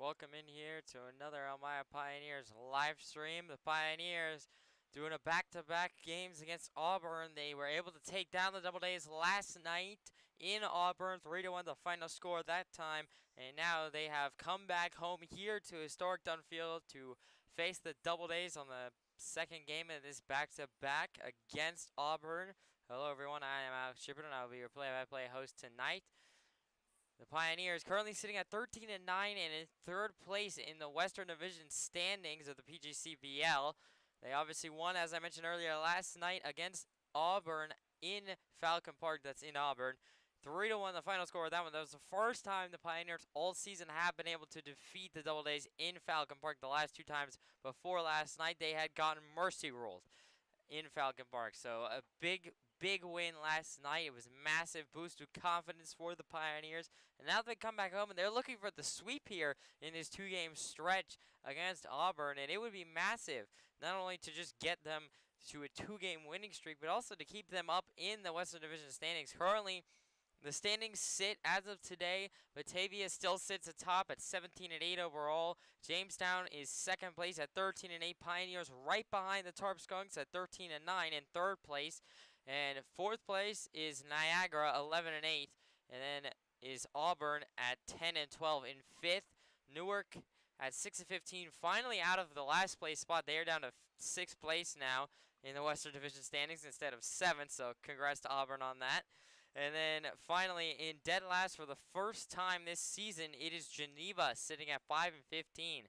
Welcome in here to another Elmira Pioneers live stream. The Pioneers doing a back-to-back games against Auburn. They were able to take down the DoubleDays last night in Auburn, 3-1 the final score that time. And now they have come back home here to historic Dunfield to face the DoubleDays on the second game of this back-to-back against Auburn. Hello everyone, I am Alex Shepard and I will be your play-by-play host tonight. The Pioneers currently sitting at 13-9 and in third place in the Western Division standings of the PGCBL. They obviously won, as I mentioned earlier, last night against Auburn in Falcon Park. That's in Auburn. 3-1 the final score of that one. That was the first time the Pioneers all season have been able to defeat the DoubleDays in Falcon Park. The last two times before last night, they had gotten mercy ruled in Falcon Park. So a big win last night. It was a massive boost of confidence for the Pioneers. And now they come back home and they're looking for the sweep here in this two-game stretch against Auburn. And it would be massive, not only to just get them to a two-game winning streak, but also to keep them up in the Western Division standings. Currently, the standings sit as of today. Batavia still sits atop at 17-8 overall. Jamestown is second place at 13-8. Pioneers right behind the Tarp Skunks at 13-9 in third place. And fourth place is Niagara, 11-8. And then is Auburn at 10-12 in fifth. Newark at 6-15, finally out of the last place spot. They are down to sixth place now in the Western Division standings instead of seventh. So congrats to Auburn on that. And then finally, in dead last for the first time this season, it is Geneva sitting at 5-15.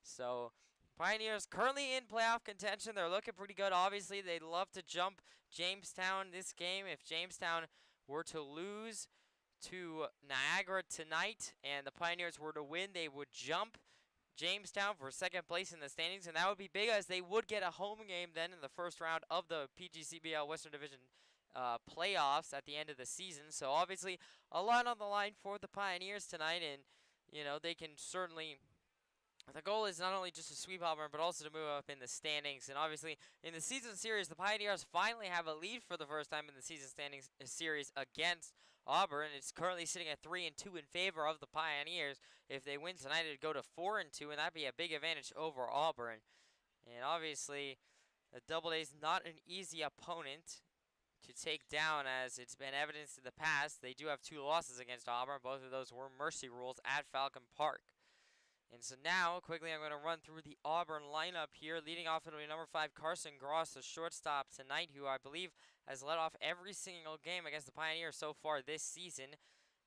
So Pioneers currently in playoff contention. They're looking pretty good. Obviously, they'd love to jump Jamestown this game. If Jamestown were to lose to Niagara tonight and the Pioneers were to win, they would jump Jamestown for second place in the standings, and that would be big as they would get a home game then in the first round of the PGCBL Western Division playoffs at the end of the season. So obviously a lot on the line for the Pioneers tonight, and you know they can certainly, the goal is not only just to sweep Auburn but also to move up in the standings. And obviously in the season series the Pioneers finally have a lead for the first time in the season standings series against Auburn. It's currently sitting at 3-2 in favor of the Pioneers. If they win tonight it'd go to 4-2, and that'd be a big advantage over Auburn. And obviously the DoubleDays not an easy opponent to take down, as it's been evidenced in the past. They do have two losses against Auburn. Both of those were mercy rules at Falcon Park. And so now, quickly, I'm going to run through the Auburn lineup here. Leading off, it'll be number 5, Carson Gross, the shortstop tonight, who I believe has led off every single game against the Pioneers so far this season.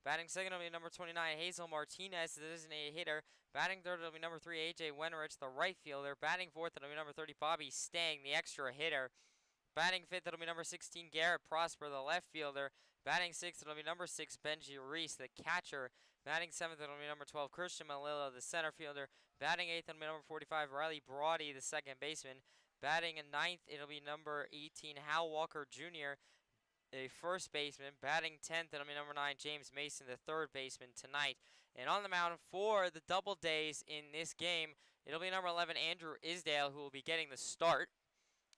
Batting second will be number 29, Hazel Martinez, the designated hitter. Batting third will be number 3, A.J. Wenrich, the right fielder. Batting fourth will be number 30, Bobby Stang, the extra hitter. Batting fifth, it'll be number 16, Garrett Prosper, the left fielder. Batting sixth, it'll be number 6, Benji Reese, the catcher. Batting seventh, it'll be number 12, Christian Malillo, the center fielder. Batting eighth, it'll be number 45, Riley Brody, the second baseman. Batting ninth, it'll be number 18, Hal Walker Jr., the first baseman. Batting 10th, it'll be number 9, James Mason, the third baseman tonight. And on the mound for the DoubleDays in this game, it'll be number 11, Andrew Isdale, who will be getting the start.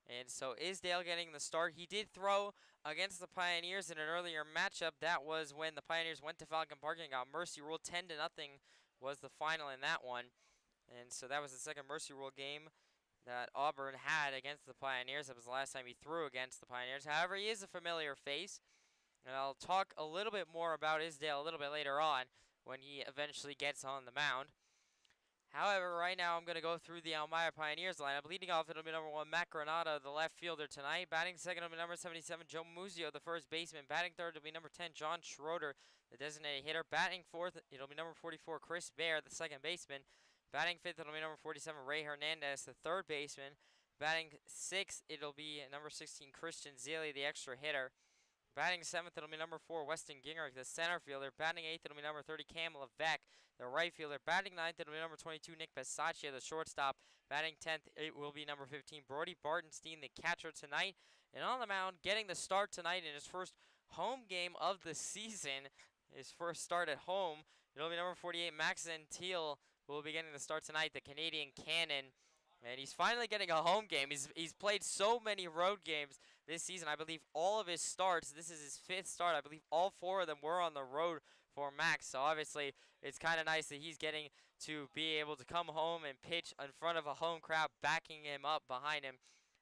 And so Isdale getting the start. He did throw against the Pioneers in an earlier matchup. That was when the Pioneers went to Falcon Park and got mercy ruled. 10-0 was the final in that one. And so that was the second mercy rule game that Auburn had against the Pioneers. That was the last time he threw against the Pioneers. However, he is a familiar face. And I'll talk a little bit more about Isdale a little bit later on when he eventually gets on the mound. However, right now I'm going to go through the Elmira Pioneers lineup. Leading off, it'll be number 1, Matt Granada, the left fielder tonight. Batting second, it'll be number 77, Joe Muzio, the first baseman. Batting third, it'll be number 10, John Schroeder, the designated hitter. Batting fourth, it'll be number 44, Chris Baer, the second baseman. Batting fifth, it'll be number 47, Ray Hernandez, the third baseman. Batting sixth, it'll be number 16, Christian Zealy, the extra hitter. Batting seventh, it'll be number 4, Weston Gingrich, the center fielder. Batting eighth, it'll be number 30, Cam Levesque, the right fielder. Batting ninth, it'll be number 22, Nick Bisaccia, the shortstop. Batting 10th, it will be number 15, Brody Bartenstein, the catcher tonight. And on the mound, getting the start tonight in his first home game of the season, his first start at home, it'll be number 48, Max Zentiel, who will be getting the start tonight, the Canadian Cannon. And he's finally getting a home game. He's played so many road games this season. I believe all of his starts, this is his 5th start. I believe all 4 of them were on the road for Max. So obviously it's kind of nice that he's getting to be able to come home and pitch in front of a home crowd backing him up behind him.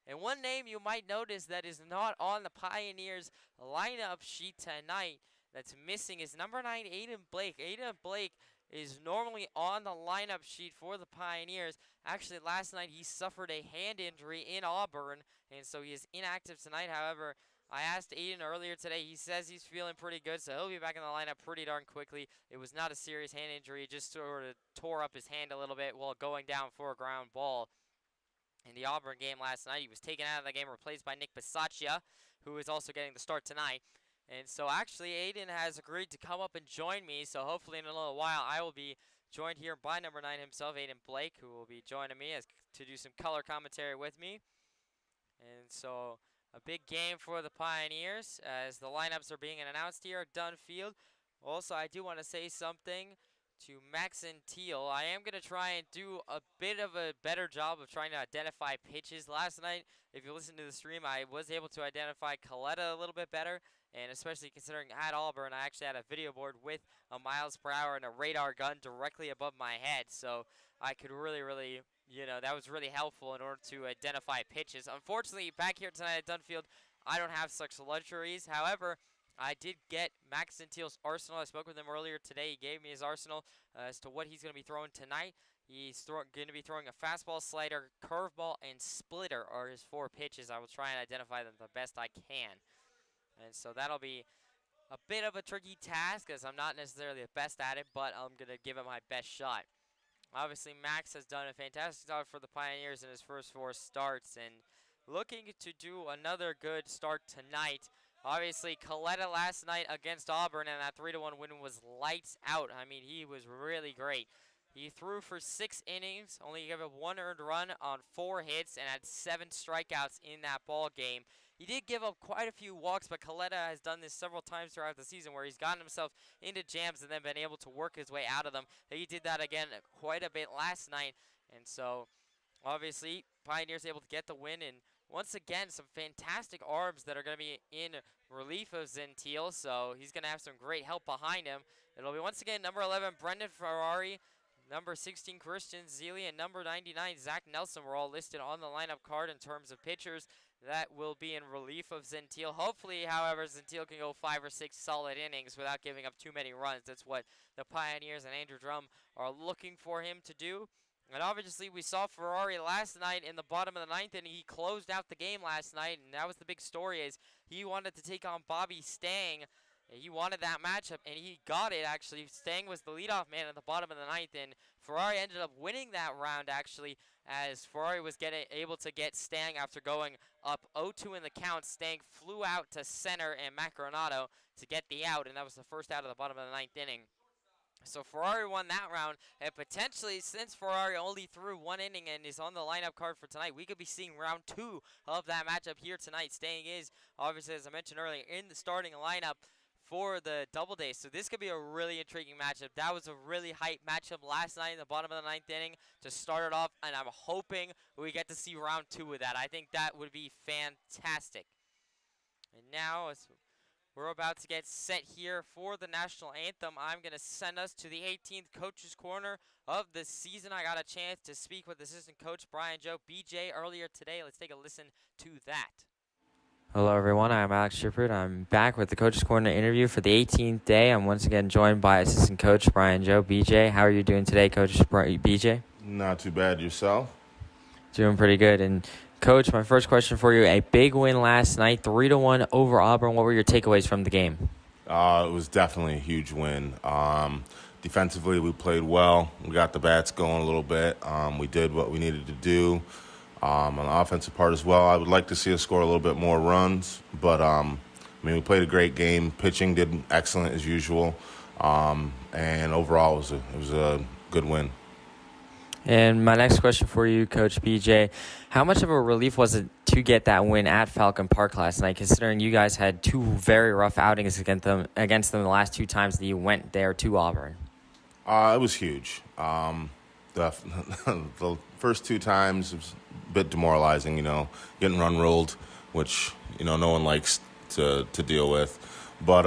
And one name you might notice that is not on the Pioneers lineup sheet tonight that's missing is number 9, Aiden Blake. Aiden Blake is normally on the lineup sheet for the Pioneers. Actually, last night he suffered a hand injury in Auburn, and so he is inactive tonight. However, I asked Aiden earlier today. He says he's feeling pretty good, so he'll be back in the lineup pretty darn quickly. It was not a serious hand injury, just sort of tore up his hand a little bit while going down for a ground ball. In the Auburn game last night, he was taken out of the game, replaced by Nick Bisaccia, who is also getting the start tonight. And so actually, Aiden has agreed to come up and join me, so hopefully in a little while I will be joined here by number 9 himself, Aiden Blake, who will be joining me to do some color commentary with me. And so a big game for the Pioneers as the lineups are being announced here at Dunfield. Also, I do want to say something to Max and Teal. I am going to try and do a bit of a better job of trying to identify pitches. Last night, if you listen to the stream, I was able to identify Coletta a little bit better, and especially considering at Auburn, I actually had a video board with a miles per hour and a radar gun directly above my head, so I could really, that was really helpful in order to identify pitches. Unfortunately, back here tonight at Dunfield, I don't have such luxuries. However, I did get Max Teal's arsenal. I spoke with him earlier today. He gave me his arsenal as to what he's going to be throwing tonight. He's going to be throwing a fastball, slider, curveball, and splitter are his 4 pitches. I will try and identify them the best I can. And so that'll be a bit of a tricky task as I'm not necessarily the best at it, but I'm going to give it my best shot. Obviously, Max has done a fantastic job for the Pioneers in his first 4 starts and looking to do another good start tonight. Obviously, Coletta last night against Auburn and that 3-1 win was lights out. I mean, he was really great. He threw for 6 innings, only gave up 1 earned run on 4 hits, and had 7 strikeouts in that ball game. He did give up quite a few walks, but Coletta has done this several times throughout the season where he's gotten himself into jams and then been able to work his way out of them. He did that again quite a bit last night, and so obviously Pioneers able to get the win, and once again, some fantastic arms that are going to be in relief of Zentil, so he's going to have some great help behind him. It'll be once again number 11, Brendan Ferrari, number 16, Christian Zeely, and number 99, Zach Nelson were all listed on the lineup card in terms of pitchers that will be in relief of Zentil. Hopefully, however, Zentil can go 5 or 6 solid innings without giving up too many runs. That's what the Pioneers and Andrew Drum are looking for him to do. And obviously, we saw Ferrari last night in the bottom of the 9th inning. He closed out the game last night, and that was the big story is he wanted to take on Bobby Stang. He wanted that matchup, and he got it, actually. Stang was the leadoff man at the bottom of the 9th, and Ferrari ended up winning that round, actually, as Ferrari was able to get Stang after going up 0-2 in the count. Stang flew out to center and Matt Granato to get the out, and that was the first out of the bottom of the 9th inning. So Ferrari won that round, and potentially, since Ferrari only threw 1 inning and is on the lineup card for tonight, we could be seeing round 2 of that matchup here tonight. Stang is, obviously, as I mentioned earlier, in the starting lineup for the DoubleDays. So this could be a really intriguing matchup. That was a really hype matchup last night in the bottom of the 9th inning to start it off, and I'm hoping we get to see round 2 of that. I think that would be fantastic. And now, as we're about to get set here for the national anthem, I'm going to send us to the 18th Coach's Corner of the season. I got a chance to speak with assistant coach Brian Joe BJ earlier today. Let's take a listen to that. Hello, everyone. I'm Alex Shepard. I'm back with the Coach's Corner interview for the 18th day. I'm once again joined by assistant coach Brian Joe BJ. How are you doing today, Coach BJ? Not too bad. Yourself? Doing pretty good. And Coach, my first question for you, a big win last night, 3-1 over Auburn. What were your takeaways from the game? It was definitely a huge win. Defensively, we played well. We got the bats going a little bit. We did what we needed to do. On the offensive part as well, I would like to see us score a little bit more runs. But, we played a great game. Pitching did excellent as usual. And overall, it was a good win. And my next question for you, Coach BJ, how much of a relief was it to get that win at Falcon Park last night, considering you guys had 2 very rough outings against them the last 2 times that you went there to Auburn? It was huge. The first 2 times it was a bit demoralizing, getting run ruled, which, no one likes to deal with. But,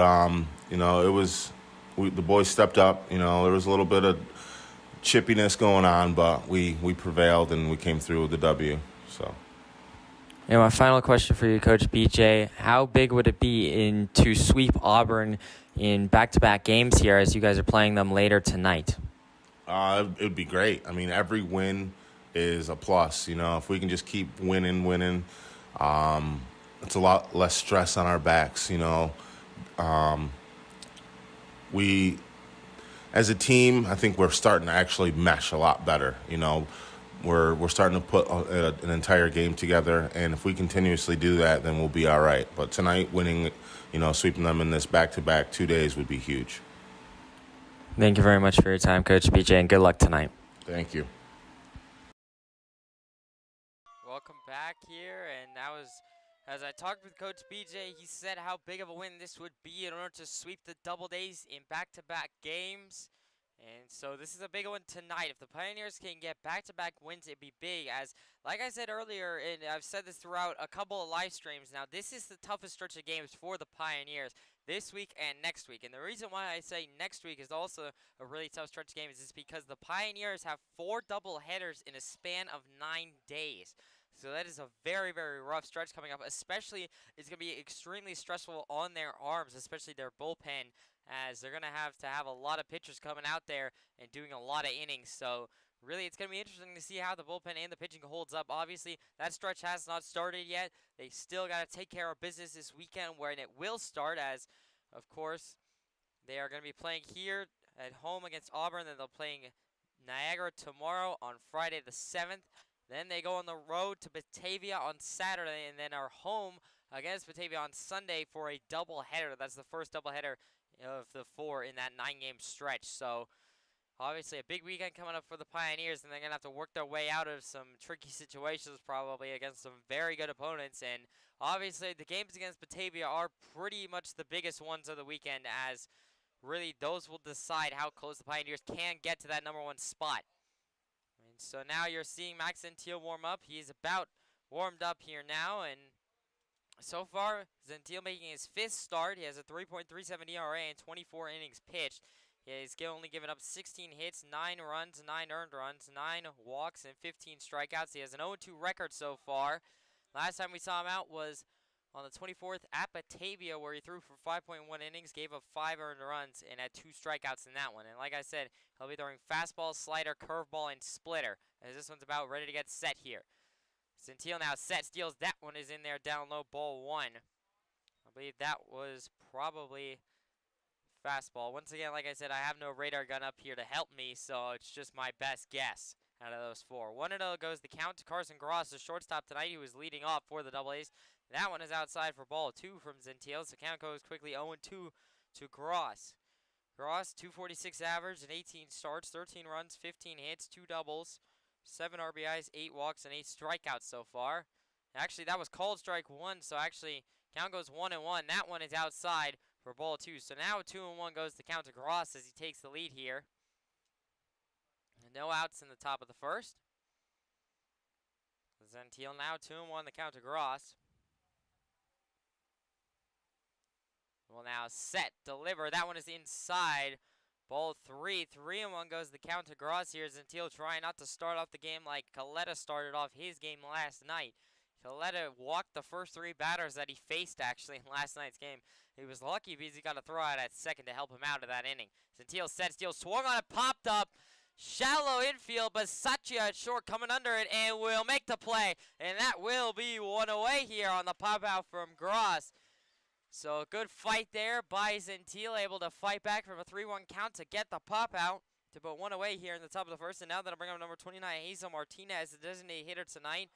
it was the boys stepped up. There was a little bit of chippiness going on, but we prevailed and we came through with the W. So. And my final question for you, Coach BJ, how big would it be to sweep Auburn in back-to-back games here as you guys are playing them later tonight? It would be great. I mean, every win is a plus. If we can just keep winning, it's a lot less stress on our backs. We, as a team, I think we're starting to actually mesh a lot better. We're starting to put an entire game together, and if we continuously do that, then we'll be all right. But tonight, winning, sweeping them in this back-to-back 2 days would be huge. Thank you very much for your time, Coach BJ, and good luck tonight. Thank you. Welcome back here, and that was, as I talked with Coach BJ, he said how big of a win this would be in order to sweep the Doubledays in back-to-back games. And so this is a big one tonight. If the Pioneers can get back-to-back wins, it'd be big. As, like I said earlier, and I've said this throughout a couple of live streams now, this is the toughest stretch of games for the Pioneers this week and next week. And the reason why I say next week is also a really tough stretch of games is because the Pioneers have 4 double headers in a span of 9 days. So that is a very, very rough stretch coming up. Especially, it's going to be extremely stressful on their arms, especially their bullpen, as they're going to have a lot of pitchers coming out there and doing a lot of innings. So really, it's going to be interesting to see how the bullpen and the pitching holds up. Obviously, that stretch has not started yet. They still got to take care of business this weekend when it will start, as, of course, they are going to be playing here at home against Auburn. Then they'll be playing Niagara tomorrow on Friday the 7th. Then they go on the road to Batavia on Saturday, and then are home against Batavia on Sunday for a doubleheader. That's the first doubleheader of the 4 in that 9-game stretch. So obviously a big weekend coming up for the Pioneers, and they're going to have to work their way out of some tricky situations probably against some very good opponents. And obviously the games against Batavia are pretty much the biggest ones of the weekend, as really those will decide how close the Pioneers can get to that #1 spot. And so now you're seeing Max Gentile warm up. He's about warmed up here now, and so far, Gentile making his 5th start. He has a 3.37 ERA and 24 innings pitched. He's only given up 16 hits, 9 runs, 9 earned runs, 9 walks, and 15 strikeouts. He has an 0-2 record so far. Last time we saw him out was on the 24th at Batavia, where he threw for 5.1 innings, gave up 5 earned runs, and had 2 strikeouts in that one. And like I said, he'll be throwing fastball, slider, curveball, and splitter, as this one's about ready to get set here. Gentile now set, steals that one, is in there, down low, ball 1. I believe that was probably fastball. Once again, like I said, I have no radar gun up here to help me, so it's just my best guess out of those 4. 1-0 goes the count to Carson Gross, the shortstop tonight. He was leading off for the Double-A's. That one is outside for ball 2 from Gentile. So count goes quickly 0-2 to Gross. Gross, 246 average and 18 starts, 13 runs, 15 hits, 2 doubles, 7 RBIs, 8 walks, and 8 strikeouts so far. Actually, that was called strike 1, so actually count goes 1-1. That one is outside for ball 2. So now 2-1 goes the count to Gross as he takes the lead here. And no outs in the top of the first. Gentile now 2-1, the count to Gross. Will now set, deliver. That one is inside. Ball 3. 3-1 goes the count to Gross here. Gentile trying not to start off the game like Coletta started off his game last night. Coletta walked the first 3 batters that he faced actually in last night's game. He was lucky because he got a throw out at second to help him out of that inning. Gentile set, steal, swung on it, popped up. Shallow infield, but Satya at short coming under it and will make the play. And that will be 1 away here on the pop out from Gross. So a good fight there by Gentile, able to fight back from a 3-1 count to get the pop out to put 1 away here in the top of the first. And now that'll bring up number 29, Hazel Martinez, the designated hitter tonight.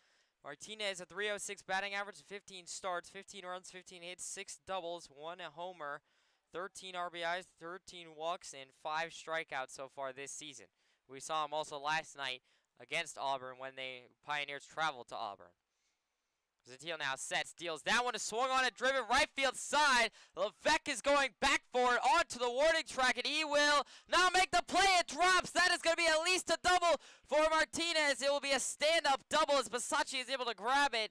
Martinez, a 306 batting average, 15 starts, 15 runs, 15 hits, 6 doubles, 1 homer, 13 RBIs, 13 walks, and 5 strikeouts so far this season. We saw him also last night against Auburn when the Pioneers traveled to Auburn. Gentile now set, steals that one, is swung on it, driven right field side. Levesque is going back for it onto the warning track, and he will now make the play. It drops. That is going to be at least a double for Martinez. It will be a stand-up double as Basacci is able to grab it.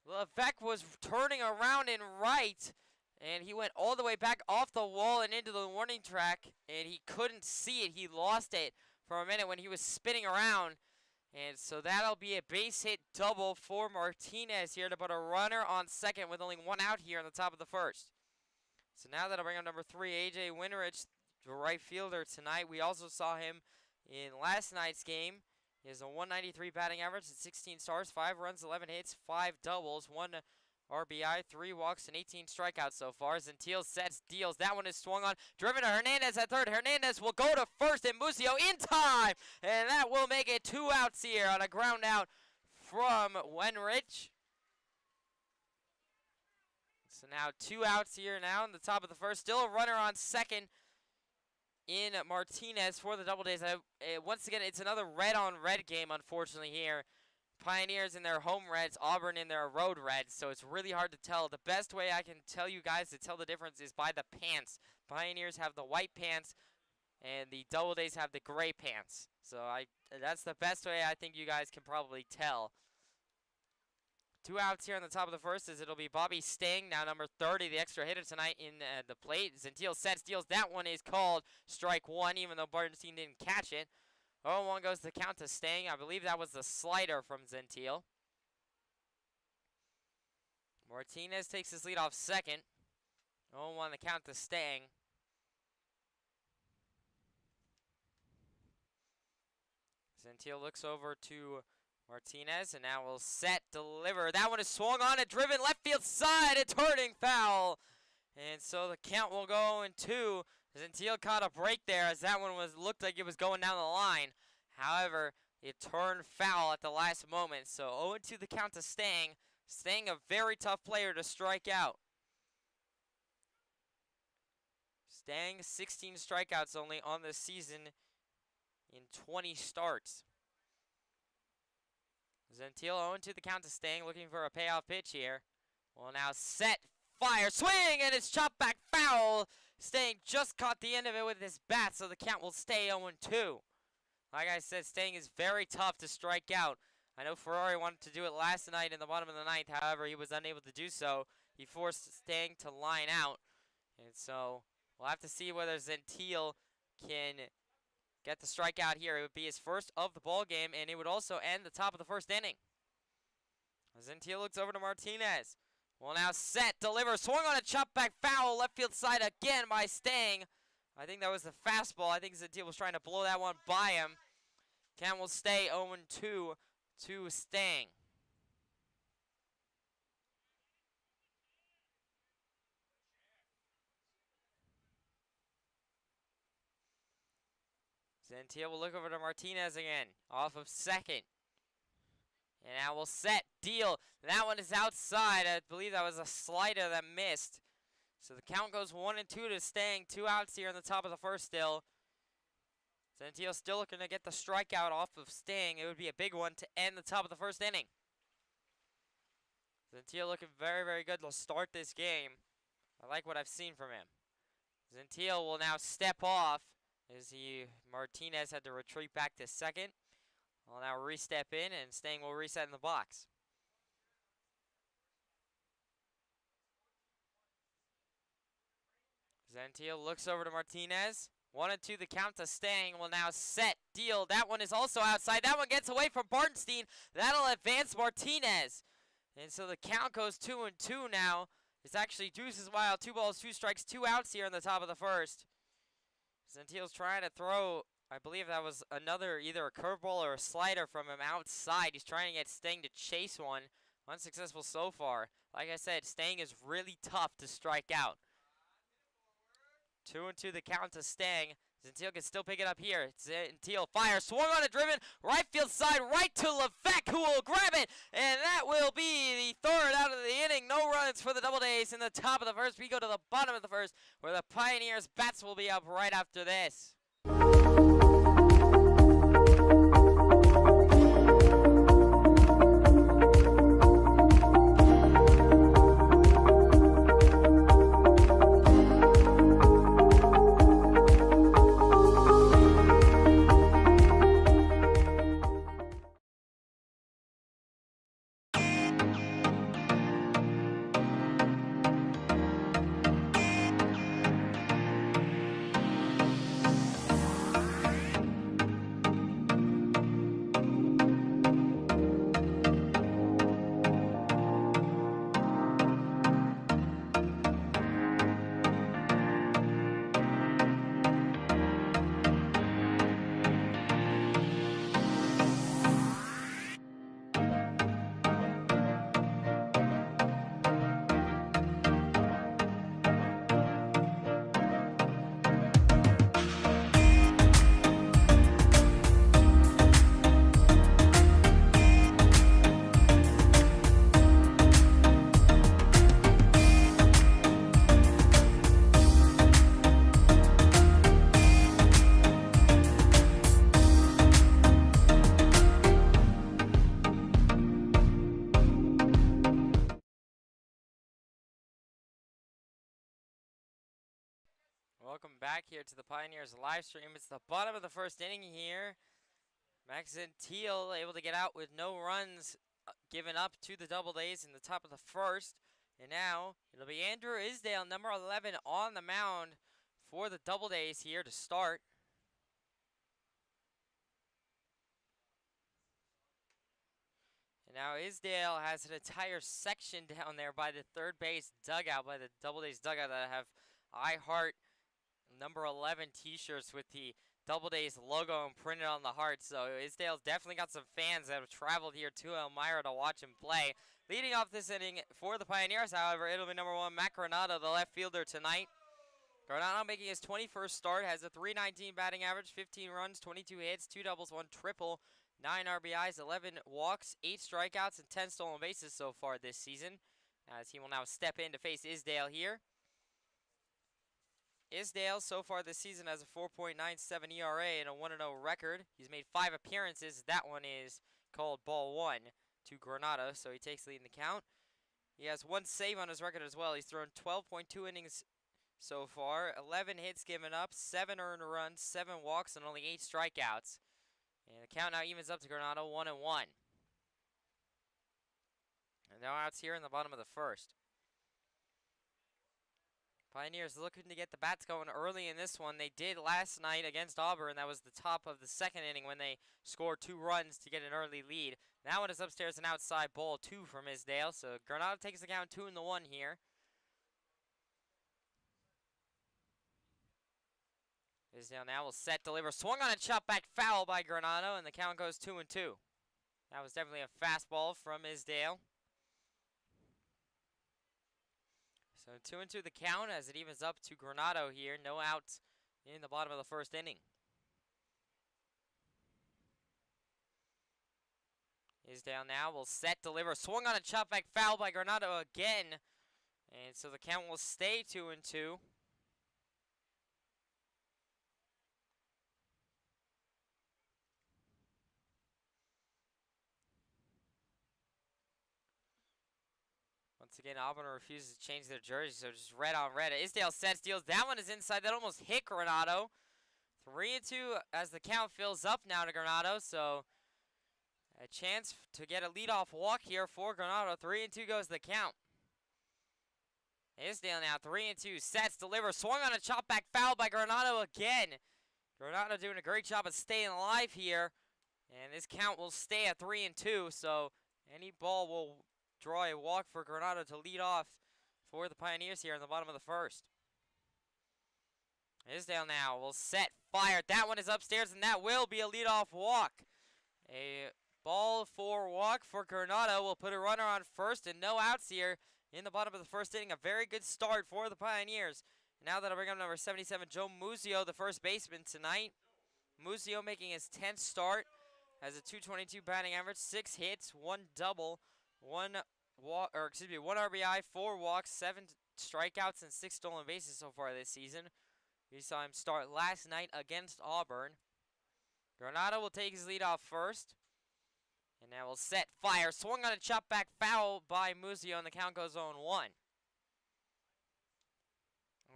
Levesque was turning around in right, and he went all the way back off the wall and into the warning track, and he couldn't see it. He lost it for a minute when he was spinning around. And so that'll be a base hit double for Martinez here to put a runner on second with only one out here in the top of the first. So now that'll bring up number 3, A.J. Winrich, the right fielder tonight. We also saw him in last night's game. He has a 193 batting average at 16 starts, 5 runs, 11 hits, 5 doubles, 1 RBI, 3 walks, and 18 strikeouts so far. Gentile sets, deals. That one is swung on. Driven to Hernandez at third. Hernandez will go to first, and Musio in time. And that will make it 2 outs here on a ground out from Winrich. So now 2 outs here now in the top of the first. Still a runner on second in Martinez for the DoubleDays. Once again, it's another red-on-red game, unfortunately, here. Pioneers in their home reds, Auburn in their road reds, so it's really hard to tell. The best way I can tell you guys to tell the difference is by the pants. Pioneers have the white pants, and the DoubleDays have the gray pants. So that's the best way I think you guys can probably tell. 2 outs here on the top of the first as it'll be Bobby Stang, now number 30, the extra hitter tonight in the plate. Gentile sets, deals. That one is called strike 1, even though Bartenstein didn't catch it. 0-1 goes the count to Stang. I believe that was the slider from Gentile. Martinez takes his lead off second. 0-1 the count to Stang. Gentile looks over to Martinez, and now will set, deliver. That one is swung on and driven left field side, a turning foul. And so the count will go 0-2. Gentile caught a break there as that one looked like it was going down the line. However, it turned foul at the last moment. So 0-2 the count to Stang. Stang, a very tough player to strike out. Stang, 16 strikeouts only on the season in 20 starts. Gentile 0-2 the count to Stang, looking for a payoff pitch here. Well, now set, fire, swing, and it's chopped back foul. Stang just caught the end of it with his bat, so the count will stay 0-2. Like I said, Stang is very tough to strike out. I know Ferrari wanted to do it last night in the bottom of the ninth. However, he was unable to do so. He forced Stang to line out. And so we'll have to see whether Gentile can get the strikeout here. It would be his first of the ball game, and it would also end the top of the first inning. Gentile looks over to Martinez. Well, now set, deliver, swung on a chop back foul, left field side again by Stang. I think that was the fastball. I think Gentile was trying to blow that one by him. Count will stay 0-2 to Stang. Gentile will look over to Martinez again, off of second. And now we'll set, deal. That one is outside. I believe that was a slider that missed. So the count goes 1-2 to Stang. 2 outs here in the top of the first still. Gentile still looking to get the strikeout off of Stang. It would be a big one to end the top of the first inning. Gentile looking very, very good to start this game. I like what I've seen from him. Gentile will now step off as Martinez had to retreat back to second. I'll now re-step in, and Stang will reset in the box. Gentile looks over to Martinez. 1-2 the count to Stang. Will now set, deal. That one is also outside. That one gets away from Bartenstein. That'll advance Martinez. And so the count goes 2-2 now. It's actually deuces wild. 2 balls, 2 strikes, 2 outs here in the top of the first. Gentile's trying to throw, I believe that was either a curveball or a slider from him outside. He's trying to get Stang to chase one. Unsuccessful so far. Like I said, Stang is really tough to strike out. 2-2 the count to Stang. Gentile can still pick it up here. Gentile fire, swung on a driven, right field side, right to Levesque, who will grab it, and that will be the third out of the inning. No runs for the DoubleDays in the top of the first. We go to the bottom of the first, where the Pioneers' bats will be up right after this. Welcome back here to the Pioneers live stream. It's the bottom of the first inning here. Max and Teal able to get out with no runs given up to the DoubleDays in the top of the first. And now it'll be Andrew Isdale, number 11, on the mound for the DoubleDays here to start. And now Isdale has an entire section down there by the third base dugout, by the DoubleDays dugout, that have I Heart number 11 t-shirts with the DoubleDays logo imprinted on the heart. So Isdale's definitely got some fans that have traveled here to Elmira to watch him play. Leading off this inning for the Pioneers, however, it'll be number 1, Matt Granado, the left fielder tonight. Granado making his 21st start, has a .319 batting average, 15 runs, 22 hits, 2 doubles, 1 triple, 9 RBIs, 11 walks, 8 strikeouts, and 10 stolen bases so far this season, as he will now step in to face Isdale here. Isdale, so far this season, has a 4.97 ERA and a 1-0 record. He's made 5 appearances. That one is called ball 1 to Granado, so he takes the lead in the count. He has 1 save on his record as well. He's thrown 12.2 innings so far, 11 hits given up, 7 earned runs, 7 walks, and only 8 strikeouts. And the count now evens up to Granado, 1-1. And now outs here in the bottom of the first. Pioneers looking to get the bats going early in this one. They did last night against Auburn. That was the top of the second inning when they scored 2 runs to get an early lead. That one is upstairs and outside, ball 2 from Isdale. So Granado takes the count 2-1 here. Isdale now will set, deliver, swung on a chop back foul by Granado, and the count goes 2-2. That was definitely a fastball from Isdale. So 2-2 the count as it evens up to Granado here. No outs in the bottom of the first inning. Isdale now will set, deliver, swung on a chop back foul by Granado again. And so the count will stay 2-2. Once again, Auburn refuses to change their jersey, so just red on red. Isdale sets, deals. That one is inside. That almost hit Granado. 3-2 as the count fills up now to Granado, so a chance to get a leadoff walk here for Granado. 3-2 goes the count. Isdale now 3-2, sets, delivers, swung on a chop back foul by Granado again. Granado doing a great job of staying alive here, and this count will stay at 3-2, so any ball will draw a walk for Granado to lead off for the Pioneers here in the bottom of the first. Isdale now will set, fire. That one is upstairs, and that will be a leadoff walk. A ball 4 walk for Granado will put a runner on first, and no outs here in the bottom of the first inning. A very good start for the Pioneers. Now that'll bring up number 77, Joe Muzio, the first baseman tonight. Muzio making his 10th start, has a .222 batting average, 6 hits, 1 double, 1 RBI, 4 walks, 7 strikeouts, and 6 stolen bases so far this season. We saw him start last night against Auburn. Granado will take his lead off first. And now will set, fire, swung on a chop back foul by Muzio, and the count goes 0-1.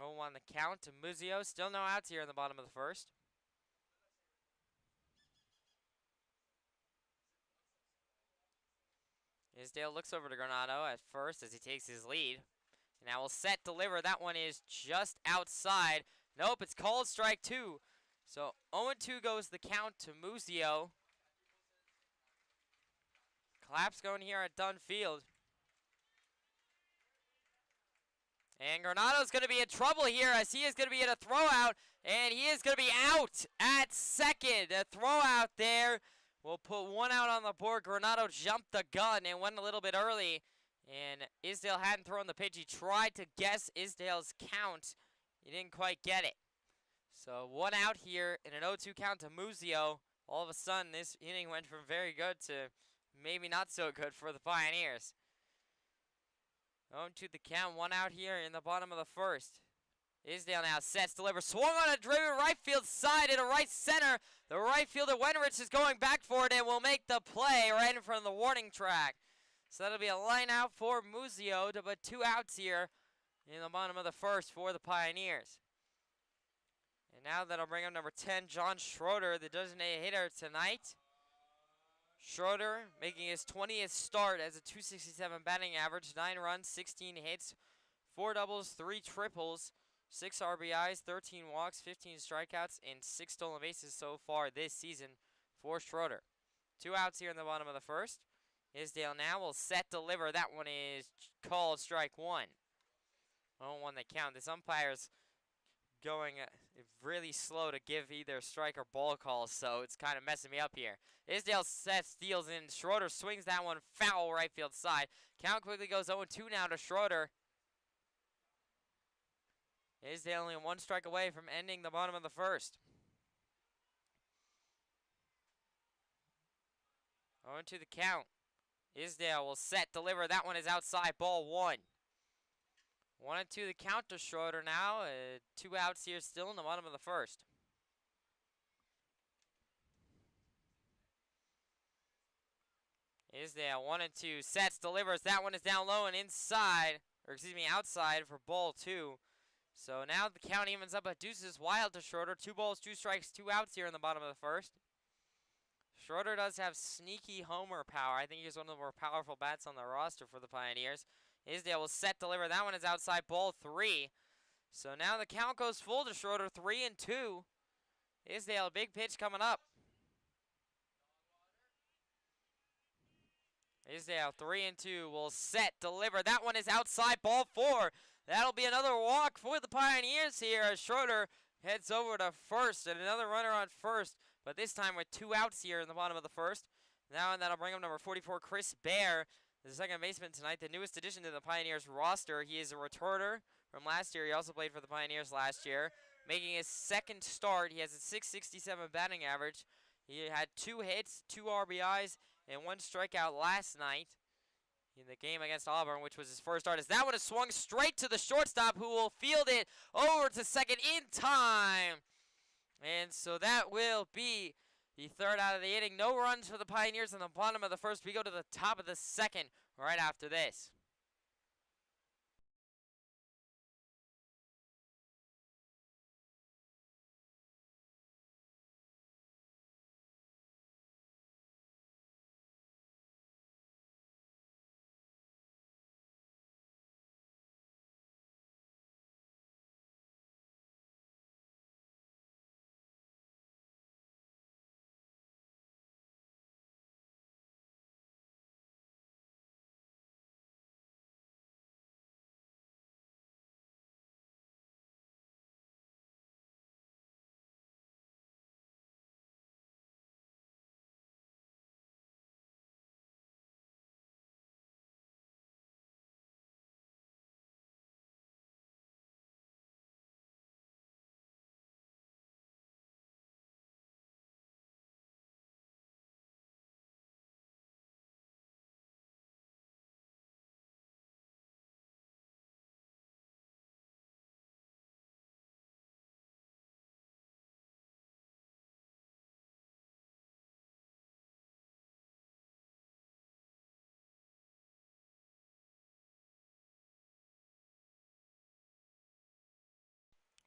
0-1 the count to Muzio. Still no outs here in the bottom of the first. Isdale looks over to Granado at first as he takes his lead. And now will set, deliver. That one is just outside. Nope, it's called strike 2. So 0-2 goes the count to Muzio. Claps going here at Dunn Field. And Granado's going to be in trouble here as he is going to be in a throwout. And he is going to be out at second. A throwout there. We'll put 1 out on the board. Granado jumped the gun and went a little bit early. And Isdale hadn't thrown the pitch. He tried to guess Isdale's count. He didn't quite get it. So 1 out here in an 0-2 count to Muzio. All of a sudden, this inning went from very good to maybe not so good for the Pioneers. 0-2 the count. 1 out here in the bottom of the first. Isdale now sets, delivers, swung on a driven right field side into right center. The right fielder, Wenrich, is going back for it and will make the play right in front of the warning track. So that'll be a line out for Muzio to put 2 outs here in the bottom of the first for the Pioneers. And now that'll bring up number 10, John Schroeder, the designated hitter tonight. Schroeder making his 20th start as a .267 batting average, 9 runs, 16 hits, 4 doubles, 3 triples, 6 RBIs, 13 walks, 15 strikeouts, and 6 stolen bases so far this season for Schroeder. 2 outs here in the bottom of the first. Isdale now will set deliver. That one is called strike 1. 0-1 the count. This umpire's going really slow to give either strike or ball calls, so it's kind of messing me up here. Isdale sets, steals in. Schroeder swings that one foul right field side. Count quickly goes 0-2 now to Schroeder. Isdale only 1 strike away from ending the bottom of the first. 0-2 the count. Isdale will set, deliver. That one is outside, ball 1. 1-2 the count to Schroeder now. 2 outs here still in the bottom of the first. Isdale 1-2 sets, delivers. That one is down low and inside, or excuse me, outside for ball 2. So now the count evens up at deuces. Wild to Schroeder. 2 balls, 2 strikes, 2 outs here in the bottom of the first. Schroeder does have sneaky homer power. I think he's one of the more powerful bats on the roster for the Pioneers. Isdale will set, deliver. That one is outside, ball 3. So now the count goes full to Schroeder, 3-2. Isdale, big pitch coming up. Isdale, 3-2, will set, deliver. That one is outside, ball 4. That'll be another walk for the Pioneers here as Schroeder heads over to first, and another runner on first, but this time with 2 outs here in the bottom of the first. Now, and that'll bring up number 44, Chris Bear, the second baseman tonight, the newest addition to the Pioneers roster. He is a returner from last year. He also played for the Pioneers last year, making his second start. He has a .667 batting average. He had 2 hits, 2 RBIs, and 1 strikeout last night in the game against Auburn, which was his first start. As that one is swung straight to the shortstop, who will field it over to second in time. And so that will be the third out of the inning. No runs for the Pioneers in the bottom of the first. We go to the top of the second right after this.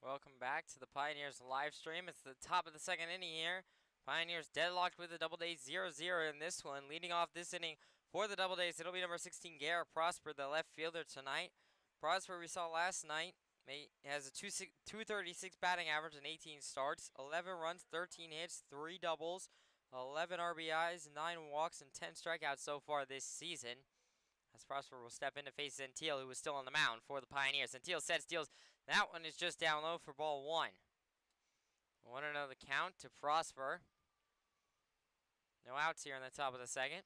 Welcome back to the Pioneers live stream. It's the top of the second inning here. Pioneers deadlocked with the DoubleDays 0-0 in this one. Leading off this inning for the DoubleDays, it'll be number 16, Garrett Prosper, the left fielder tonight. Prosper, we saw last night, has a .236 batting average and 18 starts, 11 runs, 13 hits, 3 doubles, 11 RBIs, 9 walks, and 10 strikeouts so far this season. As Prosper will step in to face Zentiel, who is still on the mound for the Pioneers. Zentiel sets, steals. That one is just down low for ball 1. 1-0 the count to Prosper. No outs here in the top of the second.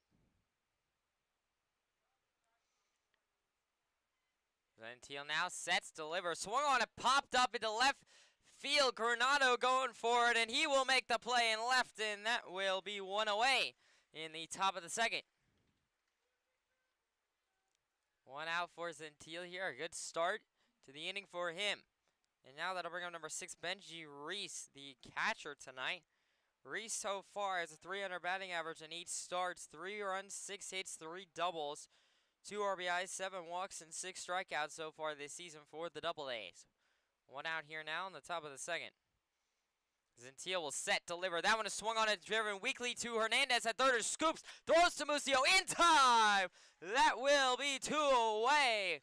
Zentiel now sets, delivers. Swung on it, popped up into left field. Granado going for it, and he will make the play in left, and that will be 1 away in the top of the second. 1 out for Zentiel here. A good start to the inning for him. And now that'll bring up number 6, Benji Reese, the catcher tonight. Reese so far has a .300 batting average and 8 starts, 3 runs, 6 hits, 3 doubles, 2 RBIs, 7 walks, and 6 strikeouts so far this season for the DoubleDays. 1 out here now in the top of the second. Gentile will set, deliver. That one is swung on and driven weakly to Hernandez at third. Scoops, throws to Musio in time. That will be 2 away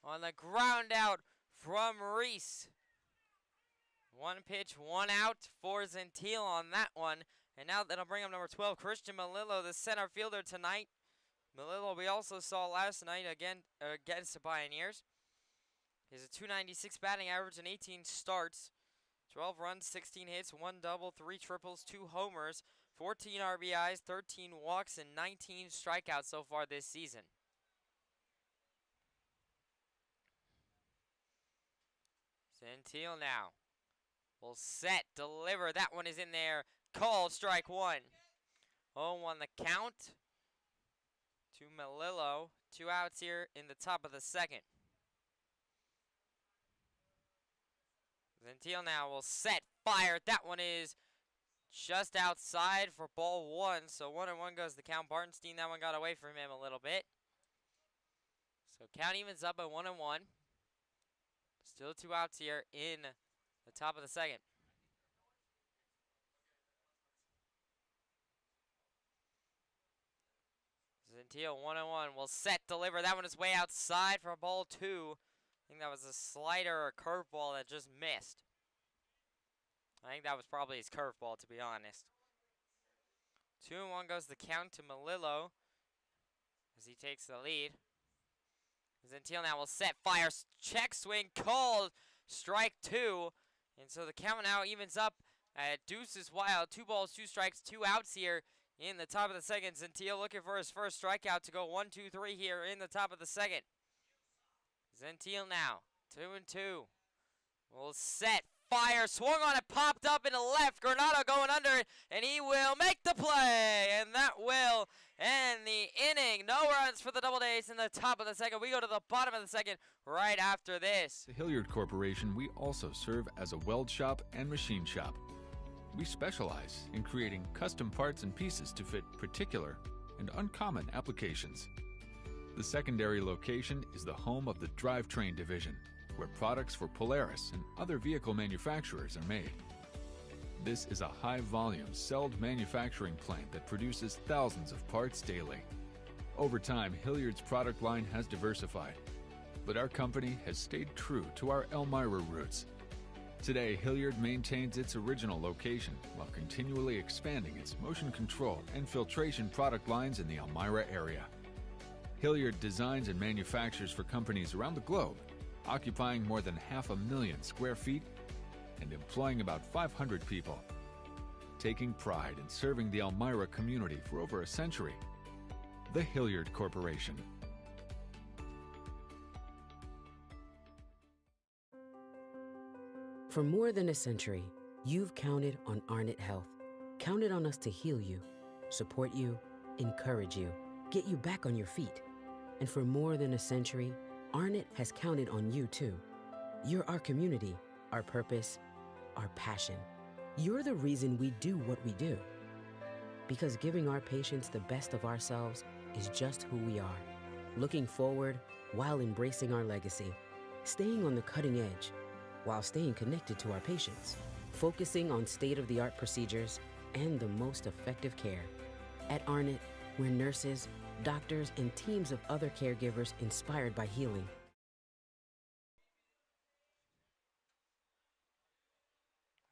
on the ground out from Reese. 1 pitch, 1 out for Gentile on that one. And now that'll bring up number 12, Christian Melillo, the center fielder tonight. Melillo we also saw last night again against the Pioneers. He has a .296 batting average and 18 starts. 12 runs, 16 hits, 1 double, 3 triples, 2 homers, 14 RBIs, 13 walks, and 19 strikeouts so far this season. Gentile now will set, deliver. That one is in there. Called strike 1. 0-1 the count to Melillo. 2 outs here in the top of the second. Gentile now will set, fire. That one is just outside for ball 1. So 1-1 goes the count. Bartenstein, that one got away from him a little bit. So count evens up at 1-1. Still 2 outs here in the top of the second. Gentile 1-1 will set, deliver. That one is way outside for ball 2. I think that was a slider or a curveball that just missed. I think that was probably his curveball, to be honest. 2-1 goes the count to Melillo as he takes the lead. Gentile now will set, fire, check swing, called, strike 2. And so the count now evens up at deuces wild. 2 balls, 2 strikes, 2 outs here in the top of the second. Gentile looking for his first strikeout to go 1-2-3 here in the top of the second. Gentile now, 2-2. Will set, fire, swung on it, popped up in the left. Granado going under it, and he will make the play. And that will end the inning. No runs for the Doubledays in the top of the second. We go to the bottom of the second right after this. The Hilliard Corporation, we also serve as a weld shop and machine shop. We specialize in creating custom parts and pieces to fit particular and uncommon applications. The secondary location is the home of the drivetrain division, where products for Polaris and other vehicle manufacturers are made. This is a high-volume, celled manufacturing plant that produces thousands of parts daily. Over time, Hilliard's product line has diversified, but our company has stayed true to our Elmira roots. Today, Hilliard maintains its original location while continually expanding its motion control and filtration product lines in the Elmira area. Hilliard designs and manufactures for companies around the globe, occupying more than 500,000 square feet and employing about 500 people. Taking pride in serving the Elmira community for over a century, the Hilliard Corporation. For more than a century, you've counted on Arnett Health. Counted on us to heal you, support you, encourage you, get you back on your feet. And for more than a century, Arnett has counted on you too. You're our community, our purpose, our passion. You're the reason we do what we do. Because giving our patients the best of ourselves is just who we are. Looking forward while embracing our legacy. Staying on the cutting edge while staying connected to our patients. Focusing on state-of-the-art procedures and the most effective care. At Arnett, we're nurses, doctors, and teams of other caregivers inspired by healing.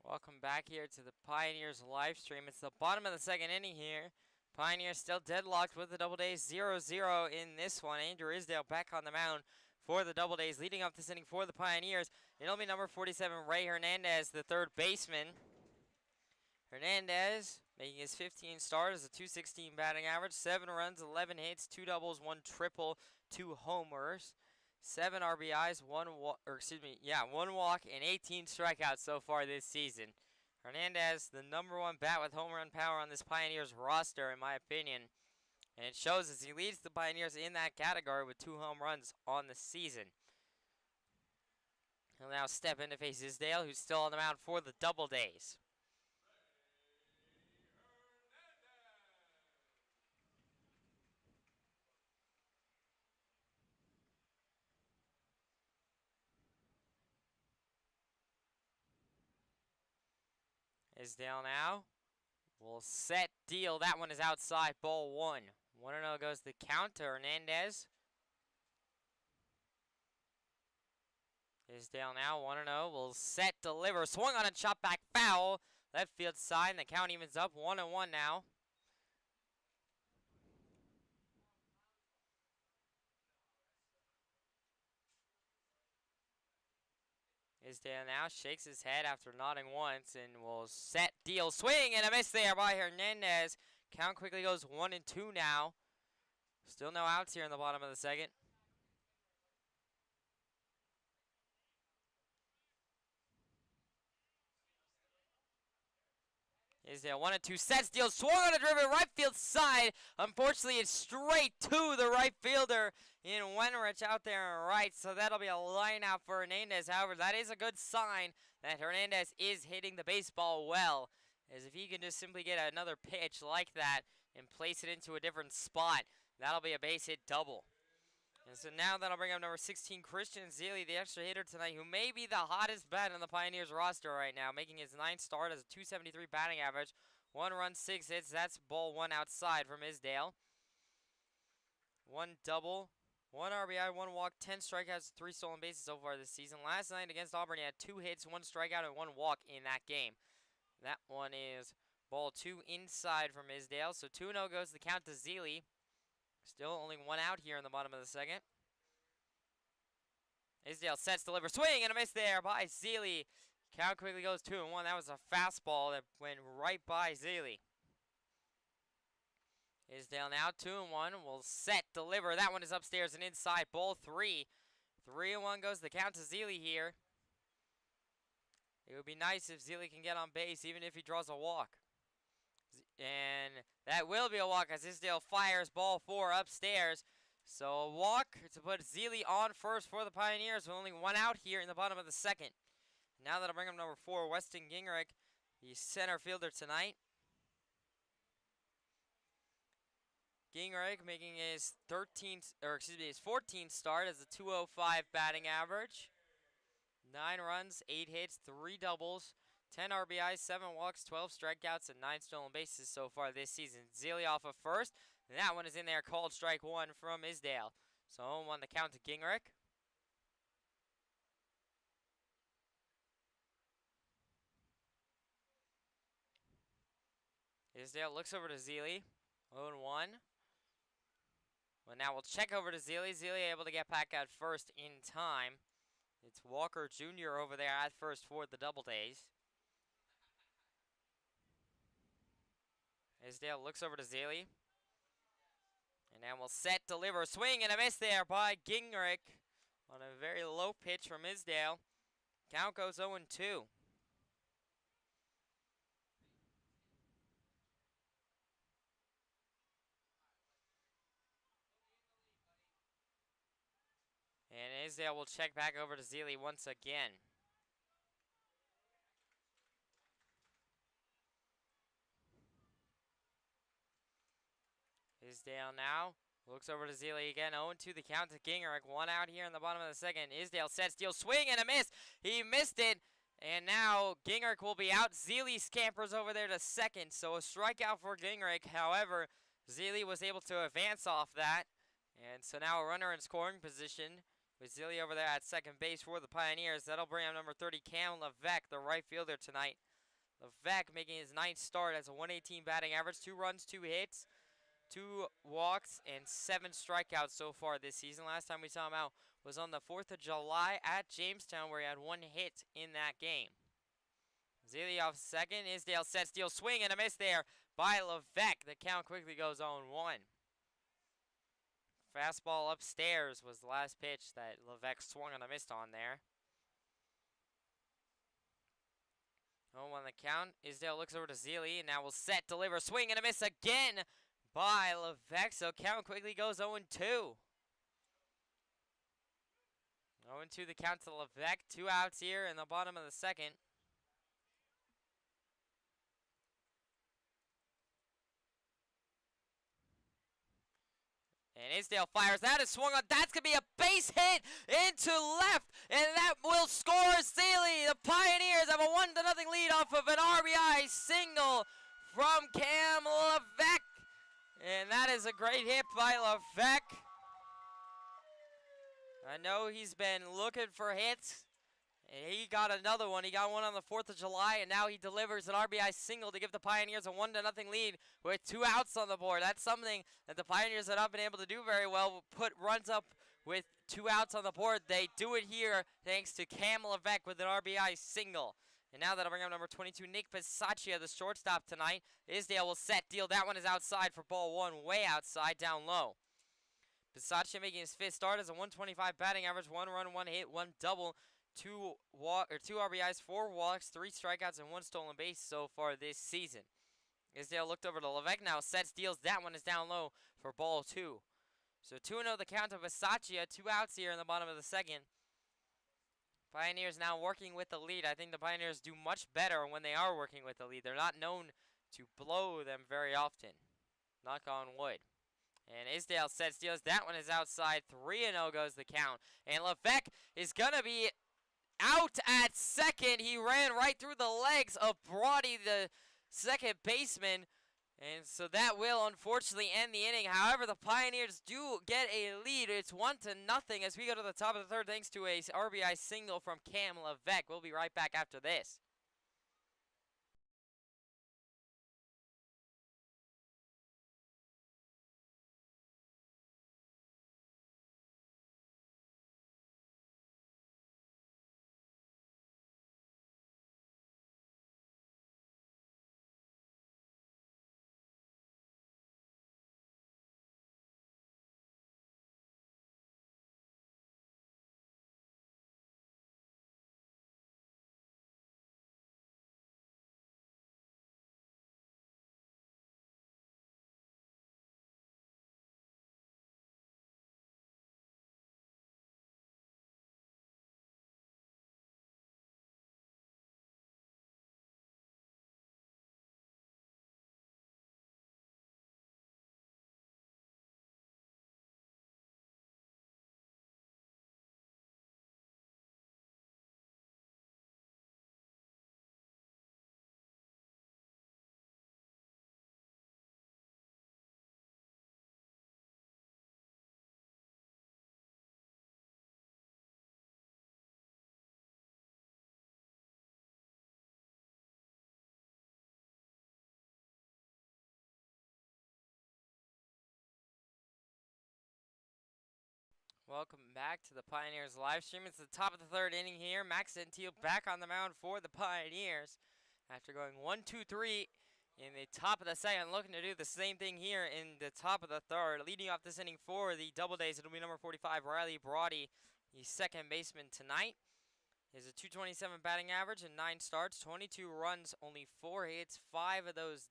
Welcome back here to the Pioneers live stream. It's the bottom of the second inning here. Pioneers still deadlocked with the Doubledays 0-0 in this one. Andrew Isdale back on the mound for the Doubledays, leading off this inning for the Pioneers. It'll be number 47, Ray Hernandez, the third baseman. Hernandez making his 15 starts, a .216 batting average, 7 runs, 11 hits, 2 doubles, 1 triple, 2 homers, 7 RBIs, 1 walk, and 18 strikeouts so far this season. Hernandez, the #1 bat with home run power on this Pioneers roster, in my opinion. And it shows as he leads the Pioneers in that category with 2 home runs on the season. He'll now step in to face Isdale, who's still on the mound for the Doubledays. Isdale now will set, deal. That one is outside, ball 1. 1-0 goes the count to Hernandez. Isdale now 1-0 will set, deliver. Swung on a chop back foul. Left field side, and the count evens up 1-1 now. Isdale now shakes his head after nodding once and will set, deal, swing, and a miss there by Hernandez. Count quickly goes 1-2 now. Still no outs here in the bottom of the second. Isdale 1-2 sets, deal, swung on a driven right field side. Unfortunately, it's straight to the right fielder in Wenrich out there in right. So that'll be a line out for Hernandez. However, that is a good sign that Hernandez is hitting the baseball well. As if he can just simply get another pitch like that and place it into a different spot, that'll be a base hit double. And so now that'll bring up number 16, Christian Zeile, the extra hitter tonight, who may be the hottest bat on the Pioneers roster right now, making his 9th start as a .273 batting average. 1 run, 6 hits. That's ball 1 outside from Isdale. 1 double, 1 RBI, 1 walk, 10 strikeouts, 3 stolen bases so far this season. Last night against Auburn, he had 2 hits, 1 strikeout, and 1 walk in that game. That one is ball 2 inside from Isdale. So 2-0 goes the count to Zeile. Still only 1 out here in the bottom of the second. Isdale sets, delivers, swing, and a miss there by Zeile. Count quickly goes 2-1. That was a fastball that went right by Zeile. Isdale now 2-1. Will set, deliver. That one is upstairs and inside. Ball 3. 3-1 goes the count to Zeile here. It would be nice if Zeile can get on base, even if he draws a walk. And that will be a walk as Isdale fires ball 4 upstairs. So a walk to put Zeile on first for the Pioneers with only 1 out here in the bottom of the second. Now that'll bring up number 4, Weston Gingrich, the center fielder tonight. Gingrich making his 14th start as a .205 batting average. 9 runs, 8 hits, 3 doubles. 10 RBIs, 7 walks, 12 strikeouts, and 9 stolen bases so far this season. Zeile off of first. And that one is in there, called strike 1 from Isdale. So 0-1 the count to Gingrich. Isdale looks over to Zeile. 0-1. Well, now we'll check over to Zeile. Zeile able to get back at first in time. It's Walker Jr. over there at first for the DoubleDays. Isdale looks over to Zeile. And now we'll set, deliver, swing, and a miss there by Gingrich on a very low pitch from Isdale. Count goes 0-2. And Isdale will check back over to Zeile once again. Isdale now looks over to Zeile again. 0-2 the count to Gingrich. 1 out here in the bottom of the second. Isdale sets, deal, swing, and a miss. He missed it. And now Gingrich will be out. Zeile scampers over there to second. So a strikeout for Gingrich. However, Zeile was able to advance off that. And so now a runner in scoring position with Zeile over there at second base for the Pioneers. That'll bring up number 30, Cam Levesque, the right fielder tonight. Levesque making his 9th start as a .118 batting average. 2 runs, 2 hits. 2 walks and 7 strikeouts so far this season. Last time we saw him out was on the 4th of July at Jamestown, where he had 1 hit in that game. Zeile off second. Isdale sets, deal, swing, and a miss there by Levesque. The count quickly goes 0-1. Fastball upstairs was the last pitch that Levesque swung and a missed on there. 0-1 the count. Isdale looks over to Zeile, and now will set, deliver, swing, and a miss again by Levesque. So count quickly goes 0-2. 0-2 the count to Levesque. 2 outs here in the bottom of the second. And Isdale fires. That is swung on. That's going to be a base hit into left. And that will score Sealy. The Pioneers have a 1-0 lead off of an RBI single from Cam Levesque. And that is a great hit by Levesque. I know he's been looking for hits. And he got another one. He got one on the 4th of July, and now he delivers an RBI single to give the Pioneers a 1-0 lead with 2 outs on the board. That's something that the Pioneers have not been able to do very well, put runs up with 2 outs on the board. They do it here thanks to Cam Levesque with an RBI single. And now that'll bring up number 22, Nick Bisaccia, the shortstop tonight. Isdale will set deal. That one is outside for ball 1, way outside, down low. Bisaccia making his 5th start as a 125 batting average, 1 run, 1 hit, 1 double. 2 RBIs, 4 walks, 3 strikeouts, and 1 stolen base so far this season. Isdale looked over to Levesque now, sets deals. That one is down low for ball 2. So 2-0 the count of Bisaccia. 2 outs here in the bottom of the 2nd. Pioneers now working with the lead. I think the Pioneers do much better when they are working with the lead. They're not known to blow them very often. Knock on wood. And Isdale sets deals. That one is outside. 3-0 goes the count. And Levesque is going to be out at second. He ran right through the legs of Brody, the second baseman. And so that will unfortunately end the inning. However, the Pioneers do get a lead. It's 1-0 as we go to the top of the 3rd thanks to a RBI single from Cam Levesque. We'll be right back after this. Welcome back to the Pioneers live stream. It's the top of the 3rd inning here. Max Gentile back on the mound for the Pioneers after going 1-2-3 in the top of the 2nd. Looking to do the same thing here in the top of the 3rd. Leading off this inning for the DoubleDays, it'll be number 45, Riley Brody, the second baseman tonight. He has a 227 batting average and 9 starts, 22 runs, only 4 hits, 5 of those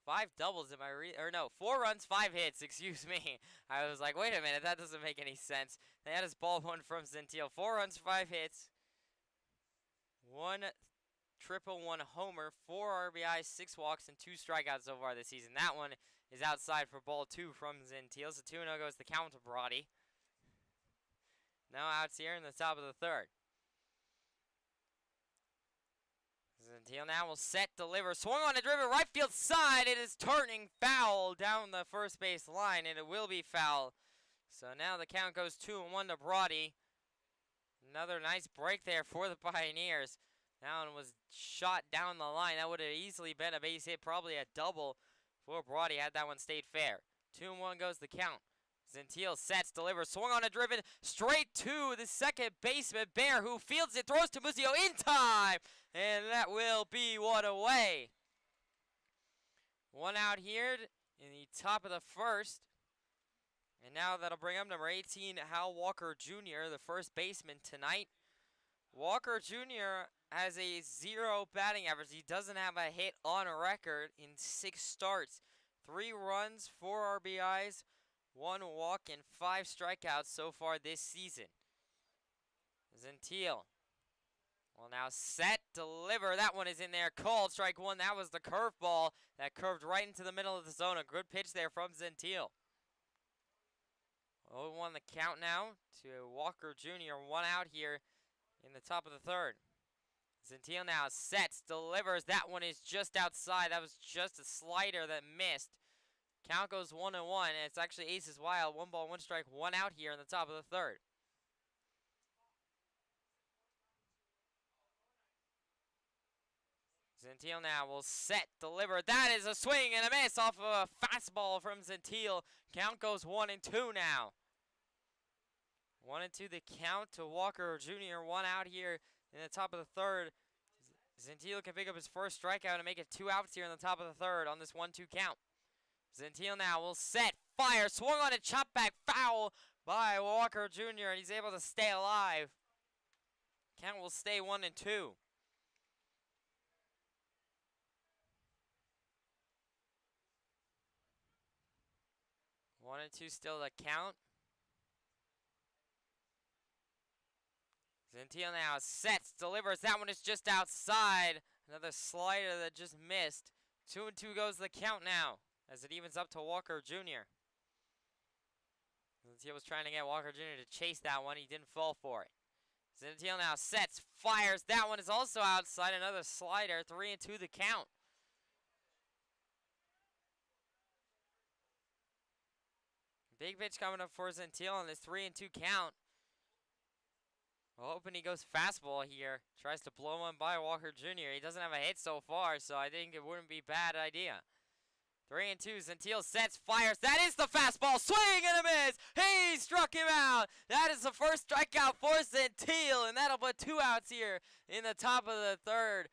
5 doubles, am I or no, 4 runs, 5 hits, excuse me. I was like, wait a minute, that doesn't make any sense. That is ball 1 from Gentile. 4 runs, 5 hits, 1 triple, 1 homer, 4 RBIs, 6 walks, and 2 strikeouts so far this season. That one is outside for ball 2 from Gentile. So 2-0 goes the count to Brody. Now outs here in the top of the 3rd. Gentile now will set, deliver, swung on a driven right field side. It is turning foul down the first base line, and it will be foul. So now the count goes 2-1 to Brody. Another nice break there for the Pioneers. That one was shot down the line. That would have easily been a base hit, probably a double for Brody had that one stayed fair. 2-1 goes the count. Gentile sets, delivers, swung on a driven straight to the second baseman, Bear, who fields it, throws to Muzio in time, and that will be one away. 1 out here in the top of the 1st. And now that'll bring up number 18, Hal Walker Jr., the first baseman tonight. Walker Jr. has a 0 batting average. He doesn't have a hit on record in 6 starts. 3 runs, 4 RBIs, 1 walk, and 5 strikeouts so far this season. Gentile will now set, deliver. That one is in there. Called strike 1. That was the curveball that curved right into the middle of the zone. A good pitch there from Gentile. 0-1 the count now to Walker Jr. 1 out here in the top of the third. Gentile now sets, delivers. That one is just outside. That was just a slider that missed. Count goes 1-1, and it's actually aces wild. 1 ball, 1 strike, 1 out here in the top of the third. Gentile now will set, deliver. That is a swing and a miss off of a fastball from Gentile. Count goes 1-2 now. 1-2 the count to Walker Jr. 1 out here in the top of the third. Gentile can pick up his first strikeout and make it 2 outs here in the top of the third on this 1-2 count. Gentile now will set, fire, swung on a chop back, foul by Walker Jr. and he's able to stay alive. Count will stay 1-2. 1-2 still the count. Gentile now sets, delivers. That one is just outside. Another slider that just missed. 2-2 goes the count now as it evens up to Walker Jr. Gentile was trying to get Walker Jr. to chase that one. He didn't fall for it. Gentile now sets, fires. That one is also outside. Another slider. 3-2 the count. Big pitch coming up for Gentile on this 3-2 count. Well, hoping he goes fastball here. Tries to blow one by Walker Jr. He doesn't have a hit so far, so I think it wouldn't be a bad idea. 3-2, Gentile sets, fires. That is the fastball. Swing and a miss. He struck him out. That is the first strikeout for Gentile, and that'll put 2 outs here in the top of the third.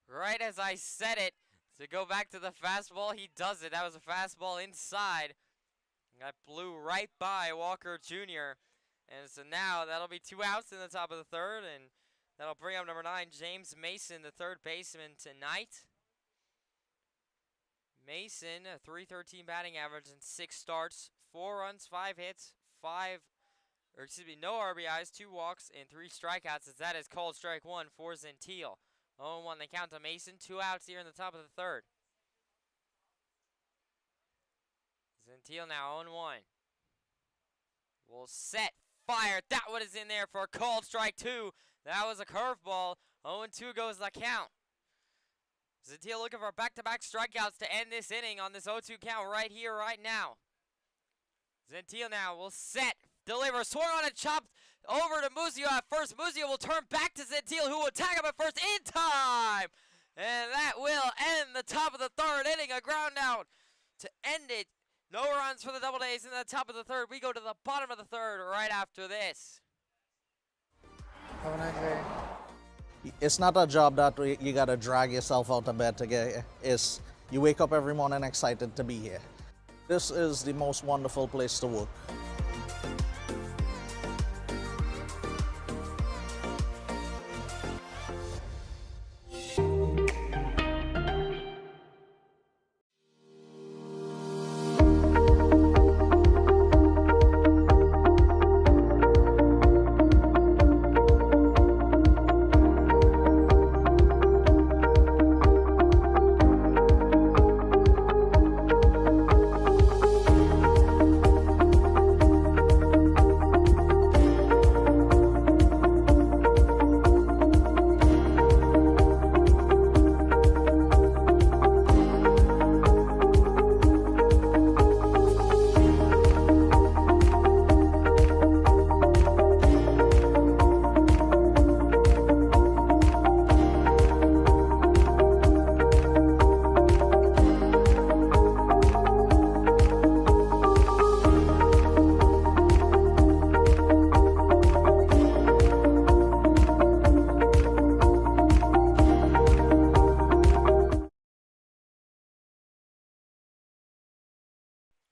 Right as I said it, to go back to the fastball, he does it. That was a fastball inside. That blew right by Walker Jr. And so now that'll be 2 outs in the top of the third, and that'll bring up number 9, James Mason, the third baseman tonight. Mason, a .313 batting average in 6 starts, 4 runs, 5 hits, no RBIs, 2 walks, and 3 strikeouts, as that is called strike 1 for Gentile. 0-1 they count to Mason, 2 outs here in the top of the third. Gentile now 0-1. Will set, fire. That one is in there for a called strike 2. That was a curveball. 0-2 goes the count. Gentile looking for back-to-back strikeouts to end this inning on this 0-2 count right here, right now. Gentile now will set, deliver, swung on a chop over to Muzio at first. Muzio will turn back to Gentile, who will tag him at first in time. And that will end the top of the third inning. A ground out to end it. No runs for the DoubleDays in the top of the third. We go to the bottom of the third right after this. Have a nice day. It's not a job that you gotta drag yourself out of bed to get here. It's you wake up every morning excited to be here. This is the most wonderful place to work.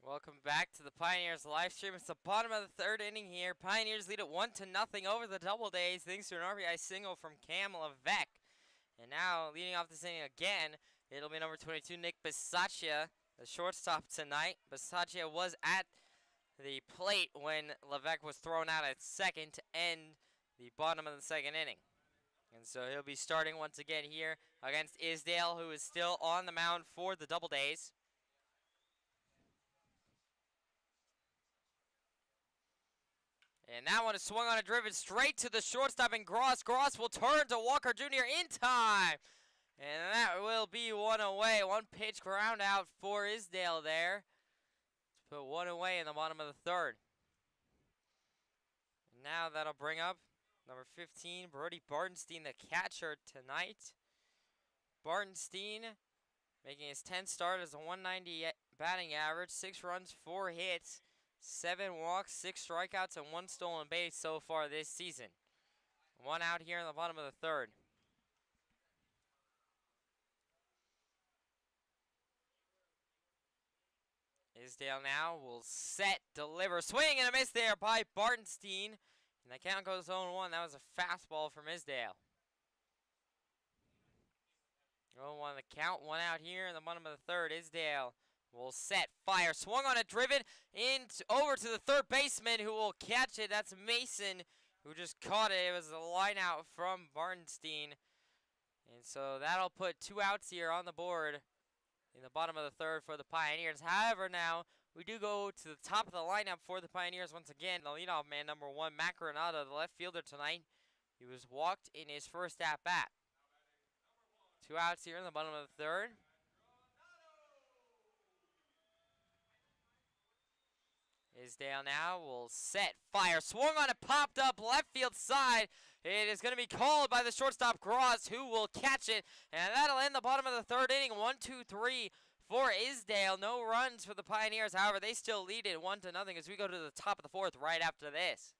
Welcome back to the Pioneers live stream. It's the bottom of the third inning here. Pioneers lead it 1-0 over the DoubleDays thanks to an RBI single from Cam Levesque. And now leading off this inning again, it'll be number 22, Nick Bisaccia, the shortstop tonight. Bisaccia was at the plate when Levesque was thrown out at second to end the bottom of the second inning. And so he'll be starting once again here against Isdale, who is still on the mound for the DoubleDays. And that one is swung on a driven straight to the shortstop, and Gross. Gross will turn to Walker Jr. in time. And that will be one away. One pitch ground out for Isdale there. To put one away in the bottom of the third. Now that'll bring up number 15, Brody Bartenstein, the catcher tonight. Bartenstein making his 10th start as a 190 batting average, 6 runs, 4 hits, 7 walks, 6 strikeouts, and 1 stolen base so far this season. 1 out here in the bottom of the third. Isdale now will set, deliver, swing and a miss there by Bartenstein. And the count goes 0-1. That was a fastball from Isdale. 0-1 the count. 1 out here in the bottom of the third. Isdale will set, fire, swung on it, driven over to the third baseman who will catch it. That's Mason who just caught it. It was a line out from Bartenstein. And so that'll put 2 outs here on the board in the bottom of the third for the Pioneers. However, now we do go to the top of the lineup for the Pioneers once again. The leadoff man, number 1, Matt Granada, the left fielder tonight. He was walked in his first at-bat. 2 outs here in the bottom of the third. Isdale now will set, fire, swung on it, popped up left field side. It is going to be called by the shortstop Gross, who will catch it, and that'll end the bottom of the third inning. 1-2-3 for Isdale. No runs for the Pioneers. However, they still lead it 1-0 as we go to the top of the fourth right after this.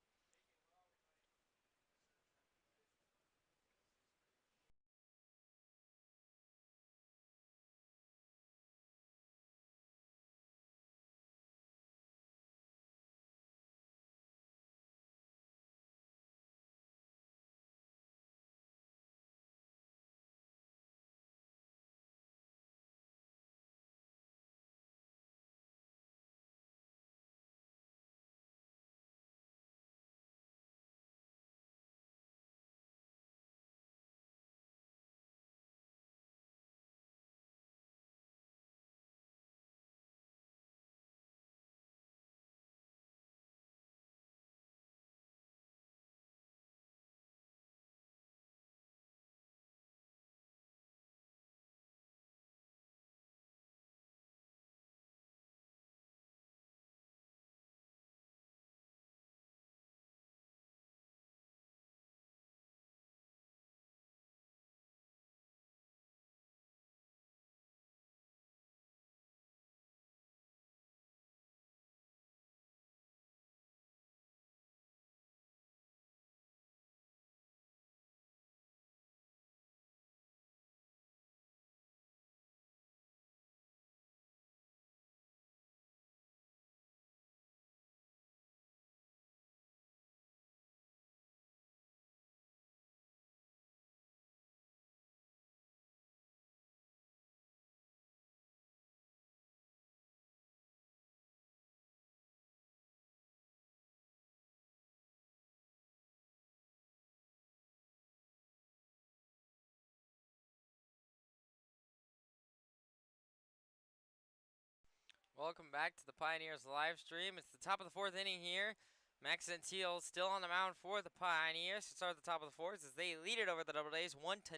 Welcome back to the Pioneers live stream. It's the top of the fourth inning here. Max Gentile still on the mound for the Pioneers to start at the top of the fourth as they lead it over the DoubleDays 1-0.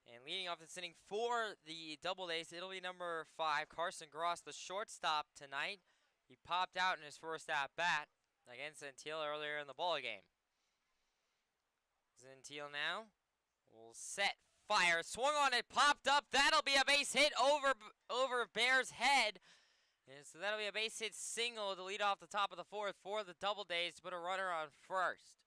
And leading off this inning for the DoubleDays, it'll be number 5, Carson Gross, the shortstop tonight. He popped out in his first at-bat against Gentile earlier in the ballgame. Gentile now will set, fire, swung on it, popped up. That'll be a base hit over Bear's head. And so that'll be a base hit single to lead off the top of the fourth for the DoubleDays to put a runner on first.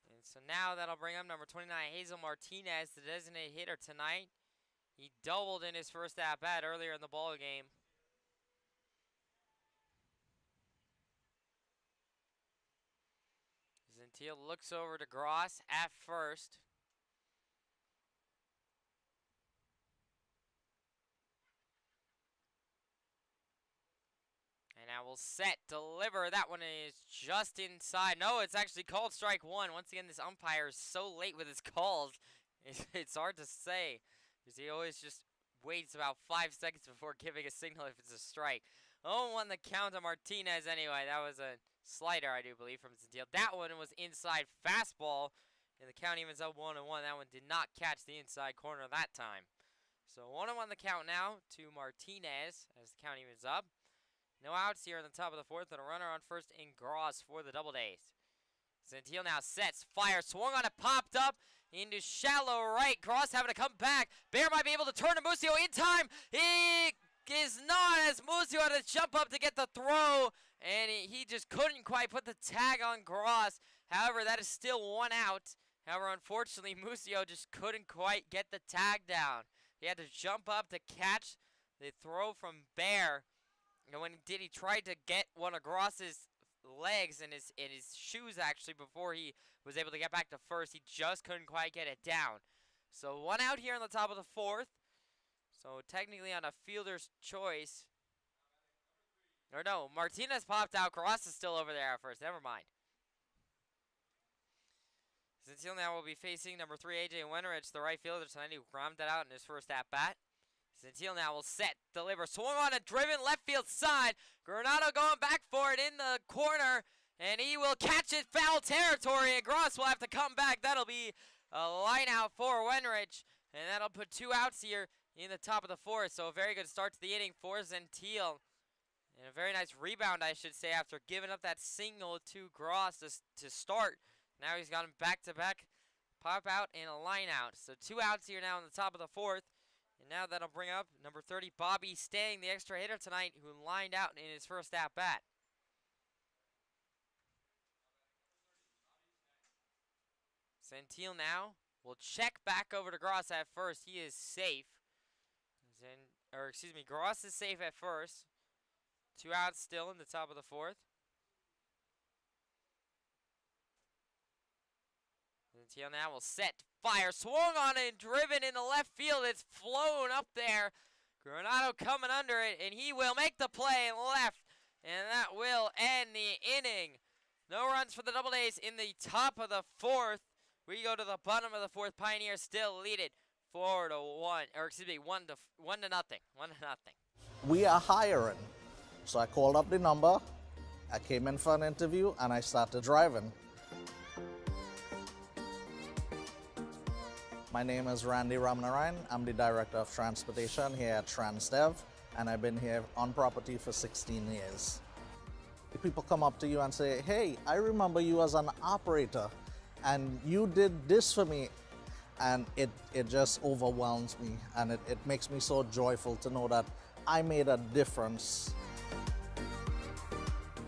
And so now that'll bring up number 29, Hazel Martinez, the designated hitter tonight. He doubled in his first at-bat earlier in the ball game. Gentile looks over to Gross at first. And now we'll set, deliver. That one is just inside. No, it's actually called strike 1. Once again, this umpire is so late with his calls. It's hard to say because he always just waits about 5 seconds before giving a signal if it's a strike. 0-1 the count to Martinez anyway. That was a slider, I do believe, from Gentile. That one was inside fastball, and the count evens up 1-1. That one did not catch the inside corner that time. So 1-1 the count now to Martinez as the count evens up. No outs here in the top of the fourth, and a runner on first in Gross for the Doubledays. Gentile now sets, fire, swung on it, popped up into shallow right. Gross having to come back. Bear might be able to turn to Musio in time. He is not, as Musio had to jump up to get the throw, and he just couldn't quite put the tag on Gross. However, that is still 1 out. However, unfortunately, Musio just couldn't quite get the tag down. He had to jump up to catch the throw from Bear. And when he did, he tried to get one of Gross's legs and his shoes actually before he was able to get back to first. He just couldn't quite get it down. So 1 out here on the top of the fourth. So technically on a fielder's choice. Or no, Martinez popped out. Gross is still over there at first. Never mind. Gentile now will be facing number 3, AJ Wenrich, the right fielder tonight, who grounded that out in his first at-bat. Gentile now will set, deliver, swung on a driven left field side. Granado going back for it in the corner, and he will catch it foul territory, and Gross will have to come back. That'll be a line out for Wenrich, and that'll put 2 outs here in the top of the fourth. So a very good start to the inning for Gentile, and a very nice rebound, I should say, after giving up that single to Gross to start. Now he's got him back-to-back pop out and a line out. So 2 outs here now in the top of the fourth. And now that'll bring up number 30, Bobby Stang, the extra hitter tonight, who lined out in his first at-bat. Gentile now will check back over to Gross at first. He is safe. Gross is safe at first. 2 outs still in the top of the fourth. Gentile now will set, fire, swung on it, driven in the left field. It's flown up there. Granado coming under it, and he will make the play left, and that will end the inning. No runs for the Doubledays in the top of the fourth. We go to the bottom of the fourth. Pioneers still lead it 4-1, or excuse me, 1 to nothing. 1 to nothing. We are hiring. So I called up the number, I came in for an interview, and I started driving. My name is Randy Ramnarayan. I'm the Director of Transportation here at TransDev, and I've been here on property for 16 years. The people come up to you and say, hey, I remember you as an operator, and you did this for me, and it just overwhelms me, and it makes me so joyful to know that I made a difference.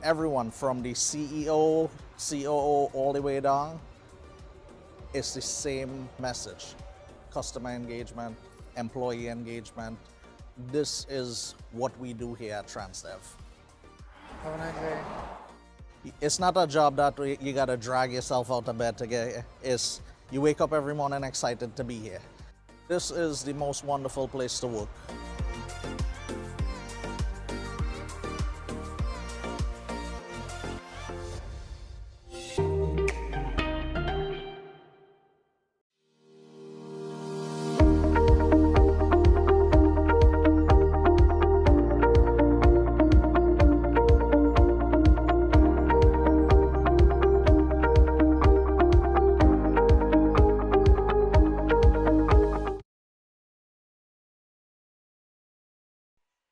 Everyone from the CEO, COO, all the way down, it's the same message. Customer engagement, employee engagement. This is what we do here at TransDev. Have a nice day. It's not a job that you gotta drag yourself out of bed to get here. It's you wake up every morning excited to be here. This is the most wonderful place to work.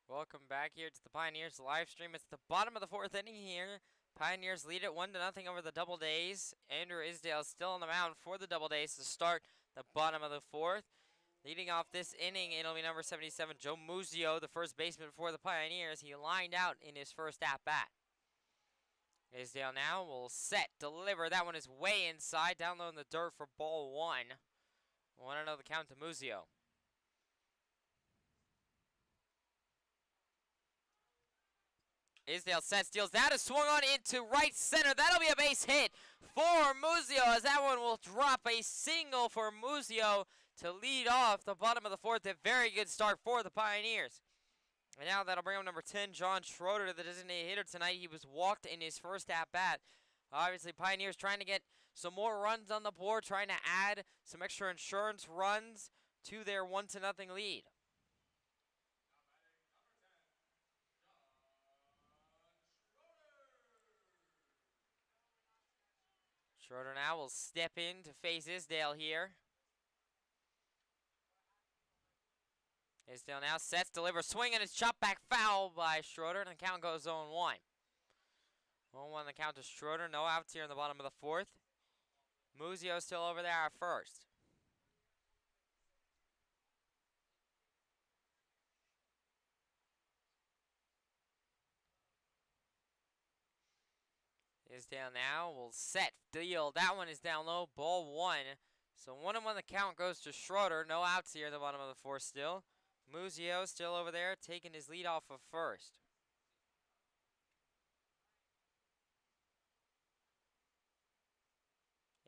Welcome back here to the Pioneers live stream. It's the bottom of the fourth inning here. Pioneers lead it 1-0 over the Doubledays. Andrew Isdale still on the mound for the Doubledays to start the bottom of the fourth. Leading off this inning, it'll be number 77, Joe Musio, the first baseman for the Pioneers. He lined out in his first at-bat. Isdale now will set, deliver. That one is way inside, down low in the dirt for ball 1. 1-0 the count to Musio. Isdale set, steals that, is swung on into right center. That'll be a base hit for Musio, as that one will drop a single for Musio to lead off the bottom of the fourth. A very good start for the Pioneers. And now that'll bring up number 10, John Schroeder, the designated hitter tonight. He was walked in his first at-bat. Obviously, Pioneers trying to get some more runs on the board, trying to add some extra insurance runs to their 1-0 lead. Schroeder now will step in to face Isdale here. Isdale now sets, delivers, swing, and it's chopped back foul by Schroeder, and the count goes 0-1. 0-1 the count to Schroeder. No outs here in the bottom of the fourth. Muzio still over there at first. Isdale now will set, deal. That one is down low, ball one. So 1-1 the count goes to Schroeder. No outs here in the bottom of the fourth still. Muzio still over there, taking his lead off of first.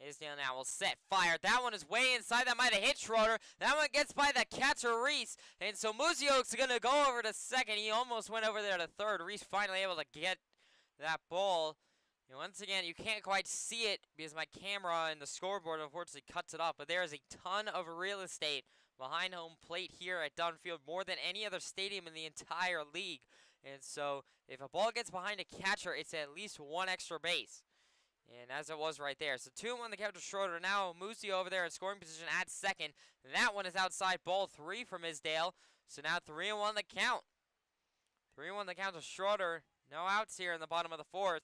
Isdale now will set, fire. That one is way inside. That might have hit Schroeder. That one gets by the catcher, Reese. And so Muzio's going to go over to second. He almost went over there to third. Reese finally able to get that ball. And once again, you can't quite see it because my camera and the scoreboard unfortunately cuts it off. But there is a ton of real estate behind home plate here at Dunfield, more than any other stadium in the entire league. And so if a ball gets behind a catcher, it's at least one extra base. And as it was right there. So 2-1 the count to Schroeder. Now Muzio over there in scoring position at second. That one is outside, ball 3 from Isdale. So now 3-1 the count. 3-1 the count to Schroeder. No outs here in the bottom of the fourth.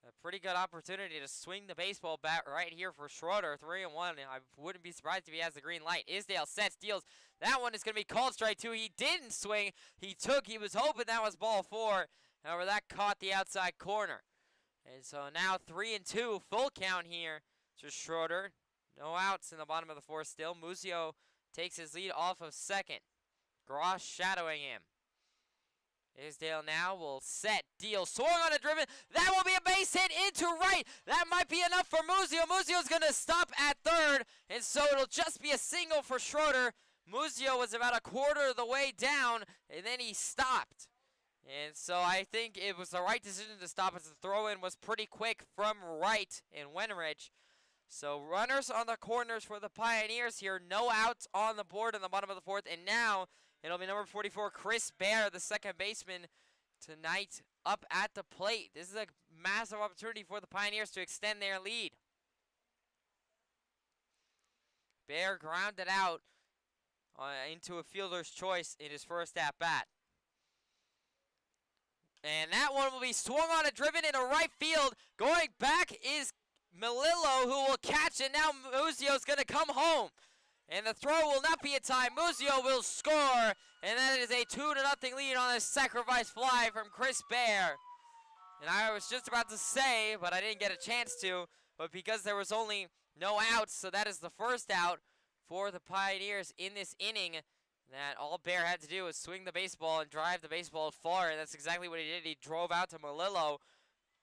A pretty good opportunity to swing the baseball bat right here for Schroeder. 3-1. I wouldn't be surprised if he has the green light. Isdale sets, deals. That one is going to be called strike 2. He didn't swing. He was hoping that was ball 4. However, that caught the outside corner. And so now 3-2, full count here to Schroeder. No outs in the bottom of the fourth still. Muzio takes his lead off of second. Gross shadowing him. Isdale now will set, deal, swung on a driven. That will be a base hit into right. That might be enough for Muzio. Muzio's going to stop at third, and so it'll just be a single for Schroeder. Muzio was about a quarter of the way down, and then he stopped. And so I think it was the right decision to stop as the throw-in was pretty quick from right in Wenrich. So runners on the corners for the Pioneers here. No outs on the board in the bottom of the fourth. And now it'll be number 44, Chris Bear, the second baseman, tonight up at the plate. This is a massive opportunity for the Pioneers to extend their lead. Bear grounded out into a fielder's choice in his first at-bat. And that one will be swung on and driven into right field. Going back is Melillo, who will catch it. Now Muzio's going to come home. And the throw will not be a tie. Muzio will score. And that is a 2-0 lead on this sacrifice fly from Chris Bear. And I was just about to say, but I didn't get a chance to, but because there was only no outs, so that is the first out for the Pioneers in this inning, that all Bear had to do was swing the baseball and drive the baseball far, and that's exactly what he did. He drove out to Melillo.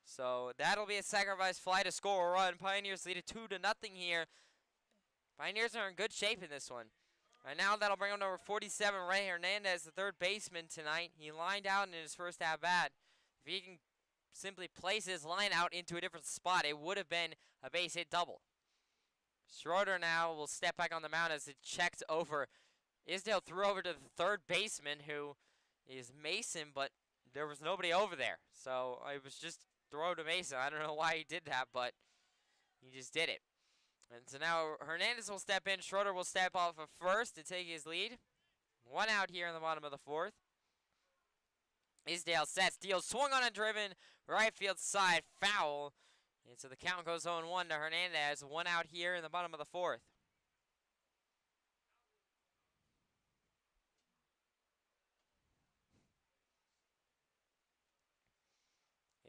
So that'll be a sacrifice fly to score a run. Pioneers lead it 2-0 here. Pioneers are in good shape in this one. And now that'll bring up number 47, Ray Hernandez, the third baseman tonight. He lined out in his first at-bat. If he can simply place his line out into a different spot, it would have been a base hit double. Schroeder now will step back on the mound as it checked over. Isdale threw over to the third baseman, who is Mason, but there was nobody over there. So it was just throw to Mason. I don't know why he did that, but he just did it. And so now Hernandez will step in. Schroeder will step off of first to take his lead. One out here in the bottom of the fourth. Isdale sets, deals, swung on and driven. Right field side, foul. And so the count goes 0-1 to Hernandez. One out here in the bottom of the fourth.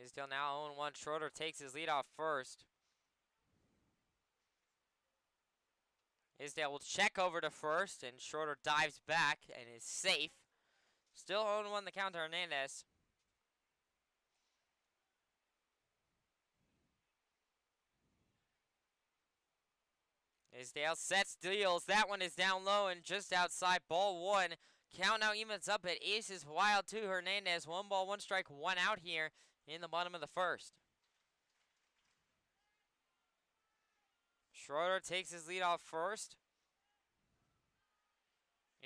Isdale now 0-1. Schroeder takes his lead off first. Isdale will check over to first, and Schroeder dives back and is safe. Still 0-1 the count to Hernandez. Isdale sets, deals. That one is down low and just outside, ball 1. Count now evens up at aces wild to Hernandez. 1 ball, 1 strike, 1 out here in the bottom of the first. Schroeder takes his lead off first.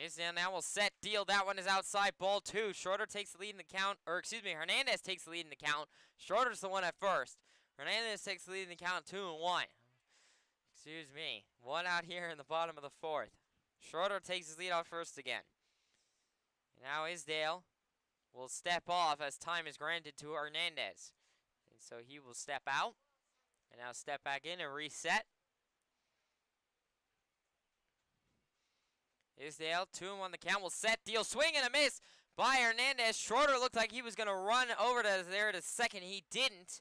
Isdale now will set, deal. That one is outside, ball 2. Schroeder takes the lead in the count, or excuse me, Hernandez takes the lead in the count. Schroeder's the one at first. Hernandez takes the lead in the count 2-1. Excuse me. One out here in the bottom of the fourth. Schroeder takes his lead off first again. And now Isdale will step off as time is granted to Hernandez. And so he will step out. And now step back in and reset. Isdale, 2-1 the count, will set, deal, swing and a miss by Hernandez. Schroeder looked like he was going to run over to there to second. He didn't.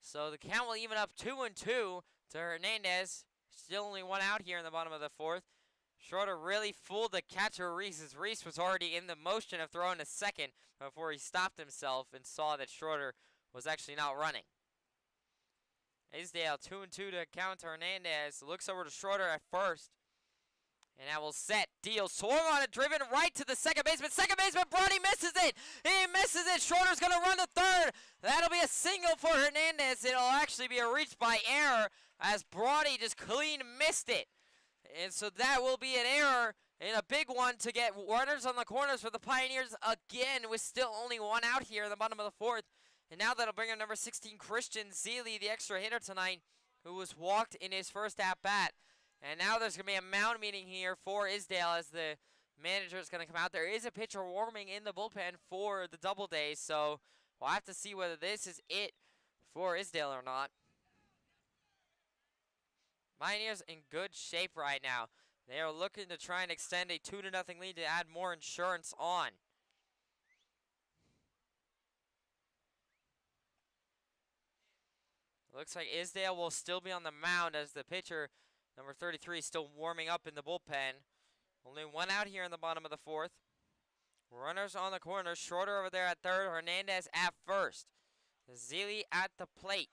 So the count will even up 2-2 to Hernandez. Still only one out here in the bottom of the fourth. Schroeder really fooled the catcher Reese, as Reese was already in the motion of throwing a second before he stopped himself and saw that Schroeder was actually not running. Isdale, 2-2 to count to Hernandez. Looks over to Schroeder at first. And that will set, deal, swung on it, driven right to the second baseman. Second baseman, Brody misses it. He misses it. Schroeder's going to run to third. That'll be a single for Hernandez. It'll actually be a reach by error as Brody just clean missed it. And so that will be an error and a big one to get runners on the corners for the Pioneers again, with still only one out here in the bottom of the fourth. And now that'll bring in number 16, Christian Zeely, the extra hitter tonight, who was walked in his first at-bat. And now there's going to be a mound meeting here for Isdale as the manager is going to come out. There is a pitcher warming in the bullpen for the DoubleDays, so we'll have to see whether this is it for Isdale or not. Pioneers in good shape right now. They are looking to try and extend a 2-0 lead to add more insurance on. Looks like Isdale will still be on the mound as the pitcher, number 33, is still warming up in the bullpen. Only one out here in the bottom of the fourth. Runners on the corner. Schroeder over there at third. Hernandez at first. Zeely at the plate.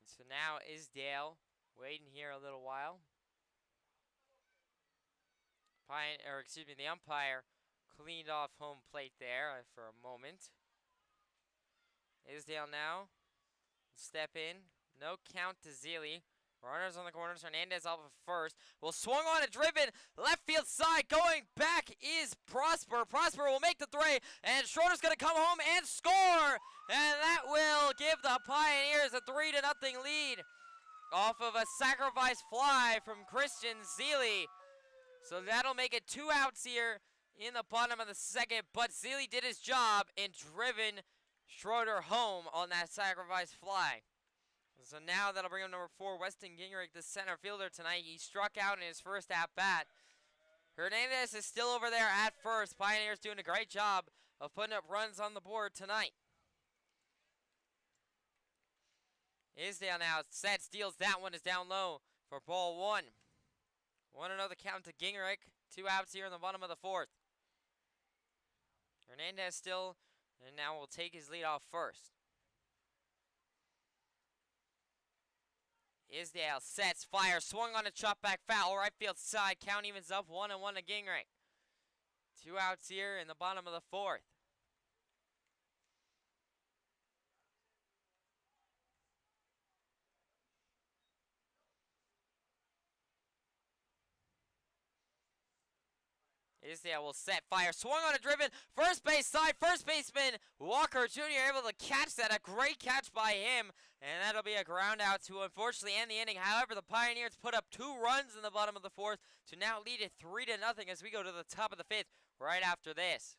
And so now Isdale waiting here a little while. The umpire cleaned off home plate there for a moment. Isdale now step in. No count to Zeely. Runners on the corners. Hernandez off of first. Will swung on a driven left field side. Going back is Prosper. Prosper will make the three, and Schroeder's going to come home and score. And that will give the Pioneers a 3-0 lead off of a sacrifice fly from Christian Zeely. So that'll make it 2 outs here in the bottom of the second. But Zeely did his job and driven Schroeder home on that sacrifice fly. So now that'll bring him number 4, Weston Gingrich, the center fielder tonight. He struck out in his first at-bat. Hernandez is still over there at first. Pioneers doing a great job of putting up runs on the board tonight. Isdale now sets, deals. That one is down low for ball 1. 1-0 count to Gingrich. 2 outs here in the bottom of the fourth. Hernandez still, and now will take his lead off first. Isdale sets, fire, swung on a chop back foul, right field side. Count evens up 1-1 to Gingrich. 2 outs here in the bottom of the fourth. Isdale will set, fire, swung on a driven, first base side, first baseman Walker Jr. able to catch that, a great catch by him, and that'll be a ground out to unfortunately end the inning. However, the Pioneers put up 2 runs in the bottom of the fourth to now lead it 3-0 as we go to the top of the fifth right after this.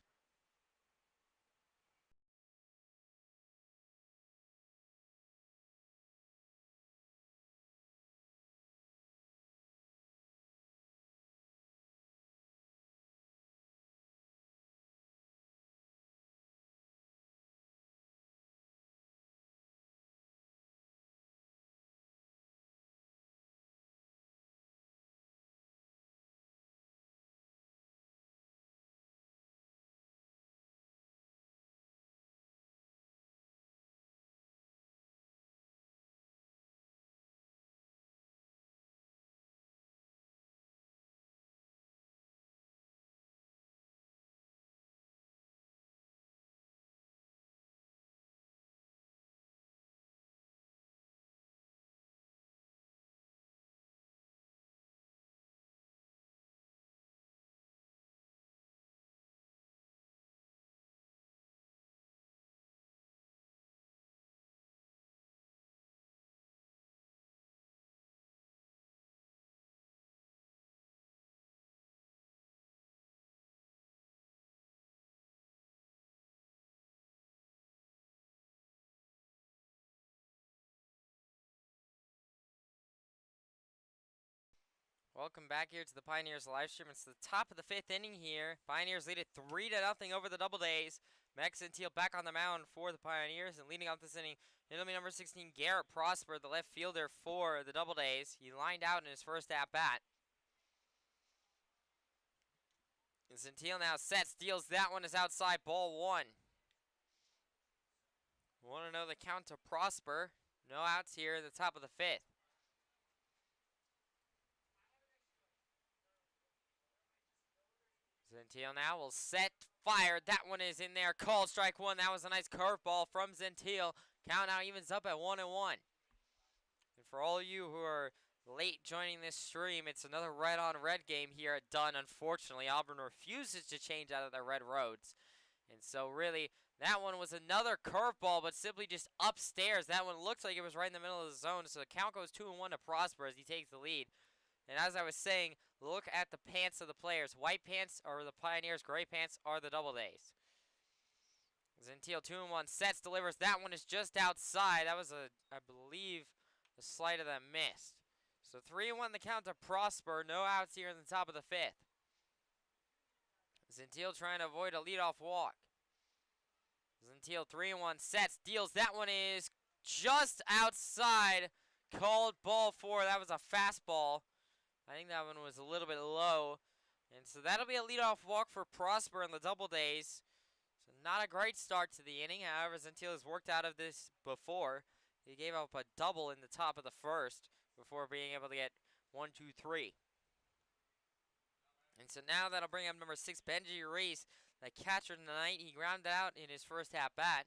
Welcome back here to the Pioneers live stream. It's the top of the 5th inning here. Pioneers lead it 3-0 over the DoubleDays. Max Gentile back on the mound for the Pioneers, and leading off this inning, it'll be number 16, Garrett Prosper, the left fielder for the DoubleDays. He lined out in his first at-bat. Gentile now sets, deals that one, is outside, ball 1. Want to know the count to Prosper. No outs here at the top of the 5th. Gentile now will set, fired. That one is in there. Called strike 1. That was a nice curveball from Gentile. Count now evens up at 1-1. And for all of you who are late joining this stream, it's another red-on-red game here at Dunn. Unfortunately, Auburn refuses to change out of their red roads. And so really, that one was another curveball, but simply just upstairs. That one looked like it was right in the middle of the zone. So the count goes 2-1 to Prosper as he takes the lead. And as I was saying, look at the pants of the players. White pants are the Pioneers. Gray pants are the DoubleDays. Gentile 2-1 sets, delivers. That one is just outside. That was, I believe, a slider that missed. So 3-1 the count to Prosper. No outs here in the top of the 5th. Gentile trying to avoid a leadoff walk. Gentile 3-1 sets, deals. That one is just outside. Called ball 4. That was a fastball. I think that one was a little bit low. And so that'll be a leadoff walk for Prosper in the DoubleDays. So not a great start to the inning. However, Gentile has worked out of this before. He gave up a double in the top of the 1st before being able to get 1, 2, 3. And so now that'll bring up number 6, Benji Reese, the catcher tonight. He grounded out in his first at-bat.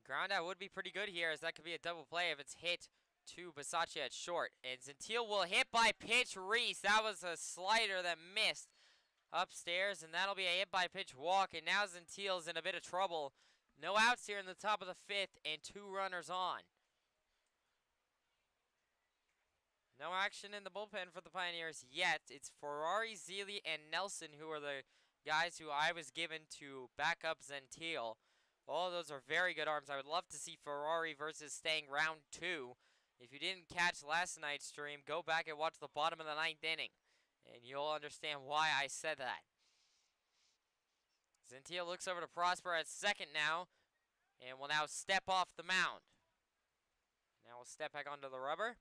Ground out would be pretty good here, as that could be a double play if it's hit to Bisaccia at short. And Gentile will hit by pitch Reese. That was a slider that missed upstairs, and that'll be a hit by pitch walk. And now Gentile's in a bit of trouble. No outs here in the top of the 5th, and 2 runners on. No action in the bullpen for the Pioneers yet. It's Ferrari, Zealy, and Nelson who are the guys who I was given to back up Gentile. All of those are very good arms. I would love to see Ferrari versus Stang round 2. If you didn't catch last night's stream, go back and watch the bottom of the 9th inning, and you'll understand why I said that. Gentile looks over to Prosper at second now, and will now step off the mound. Now we'll step back onto the rubber.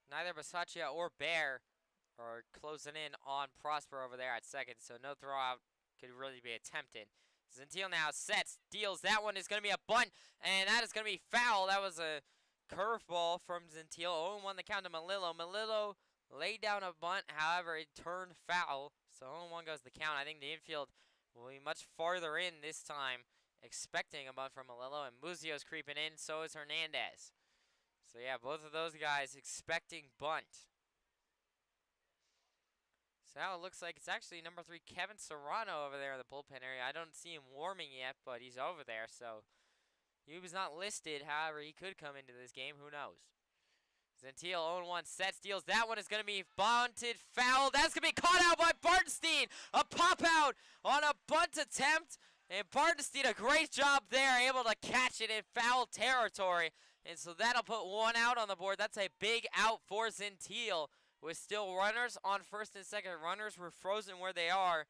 Neither Bisaccia or Bear are closing in on Prosper over there at second, so no throw out could really be attempted. Gentile now sets, deals. That one is going to be a bunt, and that is going to be foul. That was a curveball from Gentile. 0-1 the count to Melillo. Melillo laid down a bunt, however, it turned foul. So 0-1 goes the count. I think the infield will be much farther in this time, expecting a bunt from Melillo, and Muzio's creeping in, so is Hernandez. So yeah, both of those guys expecting bunt. So now it looks like it's actually number 3, Kevin Serrano over there in the bullpen area. I don't see him warming yet, but he's over there. So he was not listed. However, he could come into this game. Who knows? Gentile 0-1 sets, deals. That one is going to be bunted, foul. That's going to be caught out by Bartenstein. A pop out on a bunt attempt. And Bartenstein, a great job there, able to catch it in foul territory. And so that'll put 1 out on the board. That's a big out for Gentile. With still runners on first and second. Runners were frozen where they are.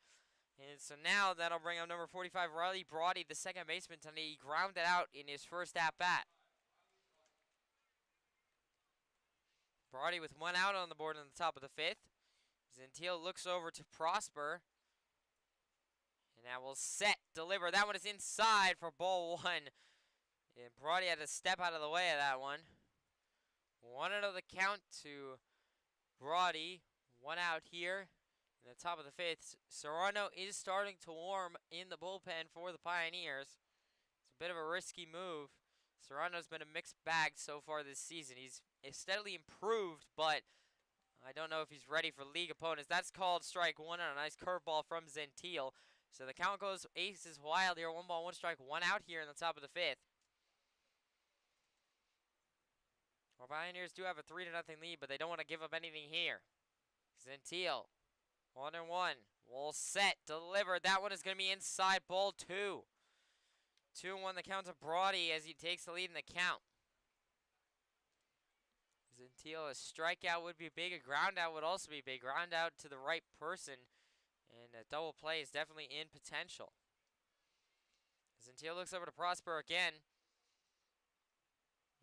And so now that'll bring up number 45, Riley Brody, the second baseman tonight. He grounded out in his first at-bat. Brody with 1 out on the board on the top of the 5th. Gentile looks over to Prosper. And now will set, deliver. That one is inside for ball 1. And Brody had to step out of the way of that one. 1-0 the count to Brody. 1 out here in the top of the 5th. Serrano is starting to warm in the bullpen for the Pioneers. It's a bit of a risky move. Serrano's been a mixed bag so far this season. He's steadily improved, but I don't know if he's ready for league opponents. That's called strike 1 on a nice curveball from Gentile. So the count goes aces wild here. 1 ball, 1 strike, 1 out here in the top of the 5th. Our Pioneers do have a 3-0 lead, but they don't want to give up anything here. Gentile, 1-1. Will set, deliver. That one is going to be inside, ball 2. 2-1 the count to Brody as he takes the lead in the count. Zentil, a strikeout would be big. A ground out would also be big. Ground out to the right person. And a double play is definitely in potential. Zentil looks over to Prosper again.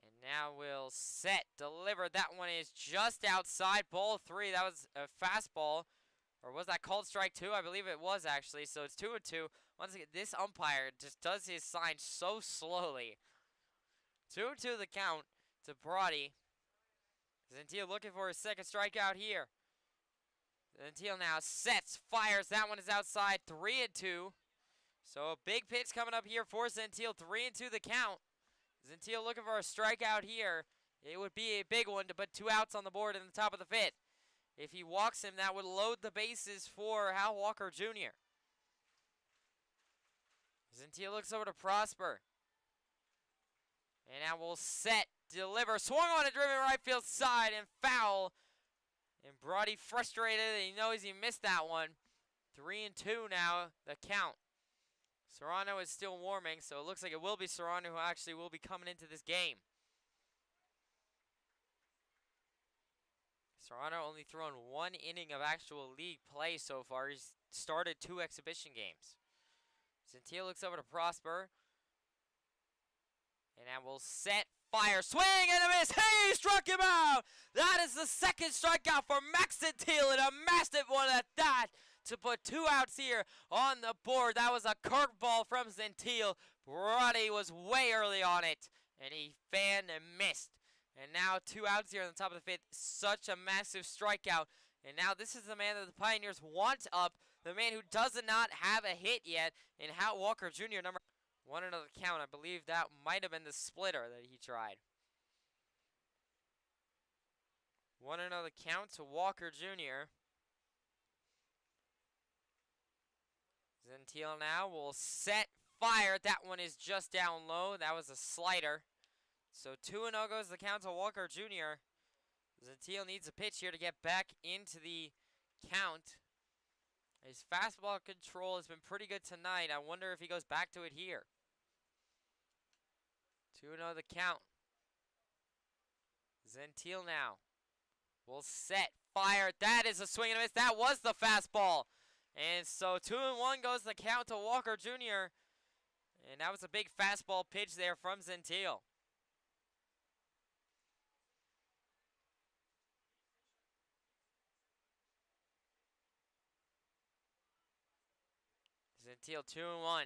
And now we'll set, deliver. That one is just outside, ball 3. That was a fastball. Or was that called strike 2? I believe it was actually. So it's 2-2. Once again, this umpire just does his sign so slowly. 2-2 the count to Brody. Zentil looking for his second strikeout here. Zentil now sets, fires. That one is outside, 3-2. So a big pitch coming up here for Zentil, 3-2 the count. Zentil looking for a strikeout here. It would be a big one to put 2 outs on the board in the top of the 5th. If he walks him, that would load the bases for Hal Walker Jr. Zentil looks over to Prosper. And now we'll set, deliver. Swung on a driven right field side and foul. And Brody frustrated, and he knows he missed that one. 3-2 now, the count. Serrano is still warming, so it looks like it will be Serrano who actually will be coming into this game. Serrano only thrown 1 inning of actual league play so far. He's started 2 exhibition games. Zentil looks over to Prosper. And now we'll set, fire, swing and a miss. Hey, he struck him out. That is the second strikeout for Max Zentil, and a massive one at that to put 2 outs here on the board. That was a curveball from Zentil. Brody was way early on it, and he fanned and missed. And now 2 outs here on the top of the 5th. Such a massive strikeout. And now this is the man that the Pioneers want up. The man who does not have a hit yet in Hal Walker Jr. number 1 another count. I believe that might have been the splitter that he tried. 1 another count to Walker Jr. Zentil now will set, fire. That one is just down low. That was a slider. So 2-0 goes the count to Walker Jr. Zentil needs a pitch here to get back into the count. His fastball control has been pretty good tonight. I wonder if he goes back to it here. 2-0 the count. Zentil now will set, fire. That is a swing and a miss. That was the fastball. And so 2-1 goes the count to Walker Jr. And that was a big fastball pitch there from Zentil. Zentil 2-1.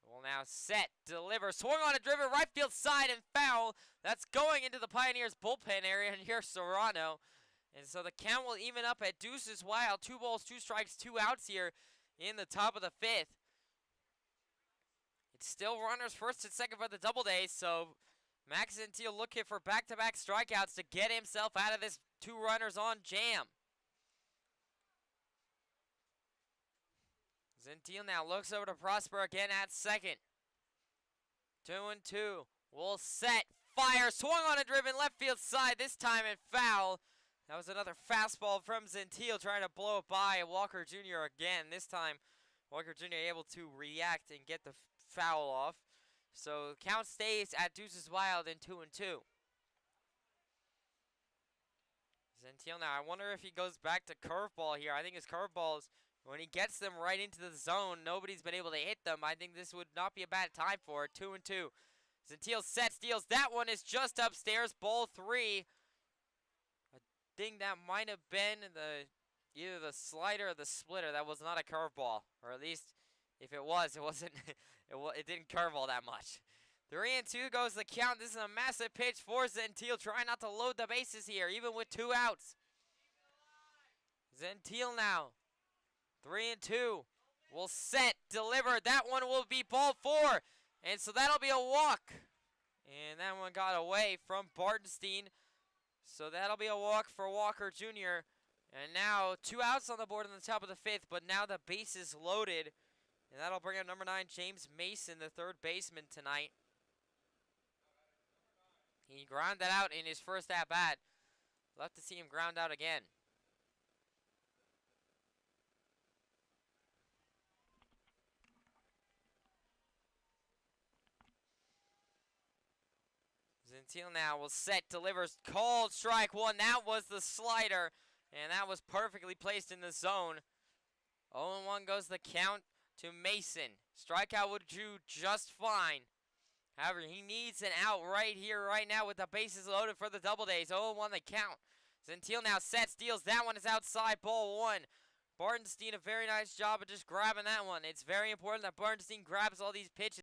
Will now set, deliver, swung on a driven right field side and foul. That's going into the Pioneers bullpen area, and here's Serrano. And so the count will even up at deuces wild. 2 balls, 2 strikes, 2 outs here in the top of the 5th. It's still runners first and second for the DoubleDays, so Max Zentil looking for back-to-back strikeouts to get himself out of this 2 runners on jam. Zentil now looks over to Prosper again at second. 2-2. Will set, fire, swung on a driven left field side this time and foul. That was another fastball from Zentil trying to blow it by Walker Jr. again. This time, Walker Jr. able to react and get the foul off. So count stays at deuces wild in 2-2. Zentil now, I wonder if he goes back to curveball here. I think his curveballs, when he gets them right into the zone, nobody's been able to hit them. I think this would not be a bad time for it. 2-2. Zentil sets, steals. That one is just upstairs. Ball 3. I think that might have been either the slider or the splitter. That was not a curveball. Or at least, if it was, it wasn't. It didn't curve all that much. 3-2 goes the count. This is a massive pitch for Zentil. Trying not to load the bases here, even with 2 outs. Zentil now. 3-2. Will set, deliver. That one will be ball 4. And so that'll be a walk. And that one got away from Bartenstein. So that'll be a walk for Walker Jr. And now 2 outs on the board on the top of the 5th. But now the base is loaded. And that'll bring up number 9, James Mason, the 3rd baseman tonight. He ground that out in his first at-bat. Love to see him ground out again. Gentile now will set, delivers, called strike one. That was the slider, and that was perfectly placed in the zone. 0-1 goes the count to Mason. Strikeout would do just fine. However, he needs an out right here, right now, with the bases loaded for the Doubledays. 0-1 the count. Gentile now sets, deals. That one is outside, ball one. Bartenstein, a very nice job of just grabbing that one. It's very important that Bartenstein grabs all these pitches.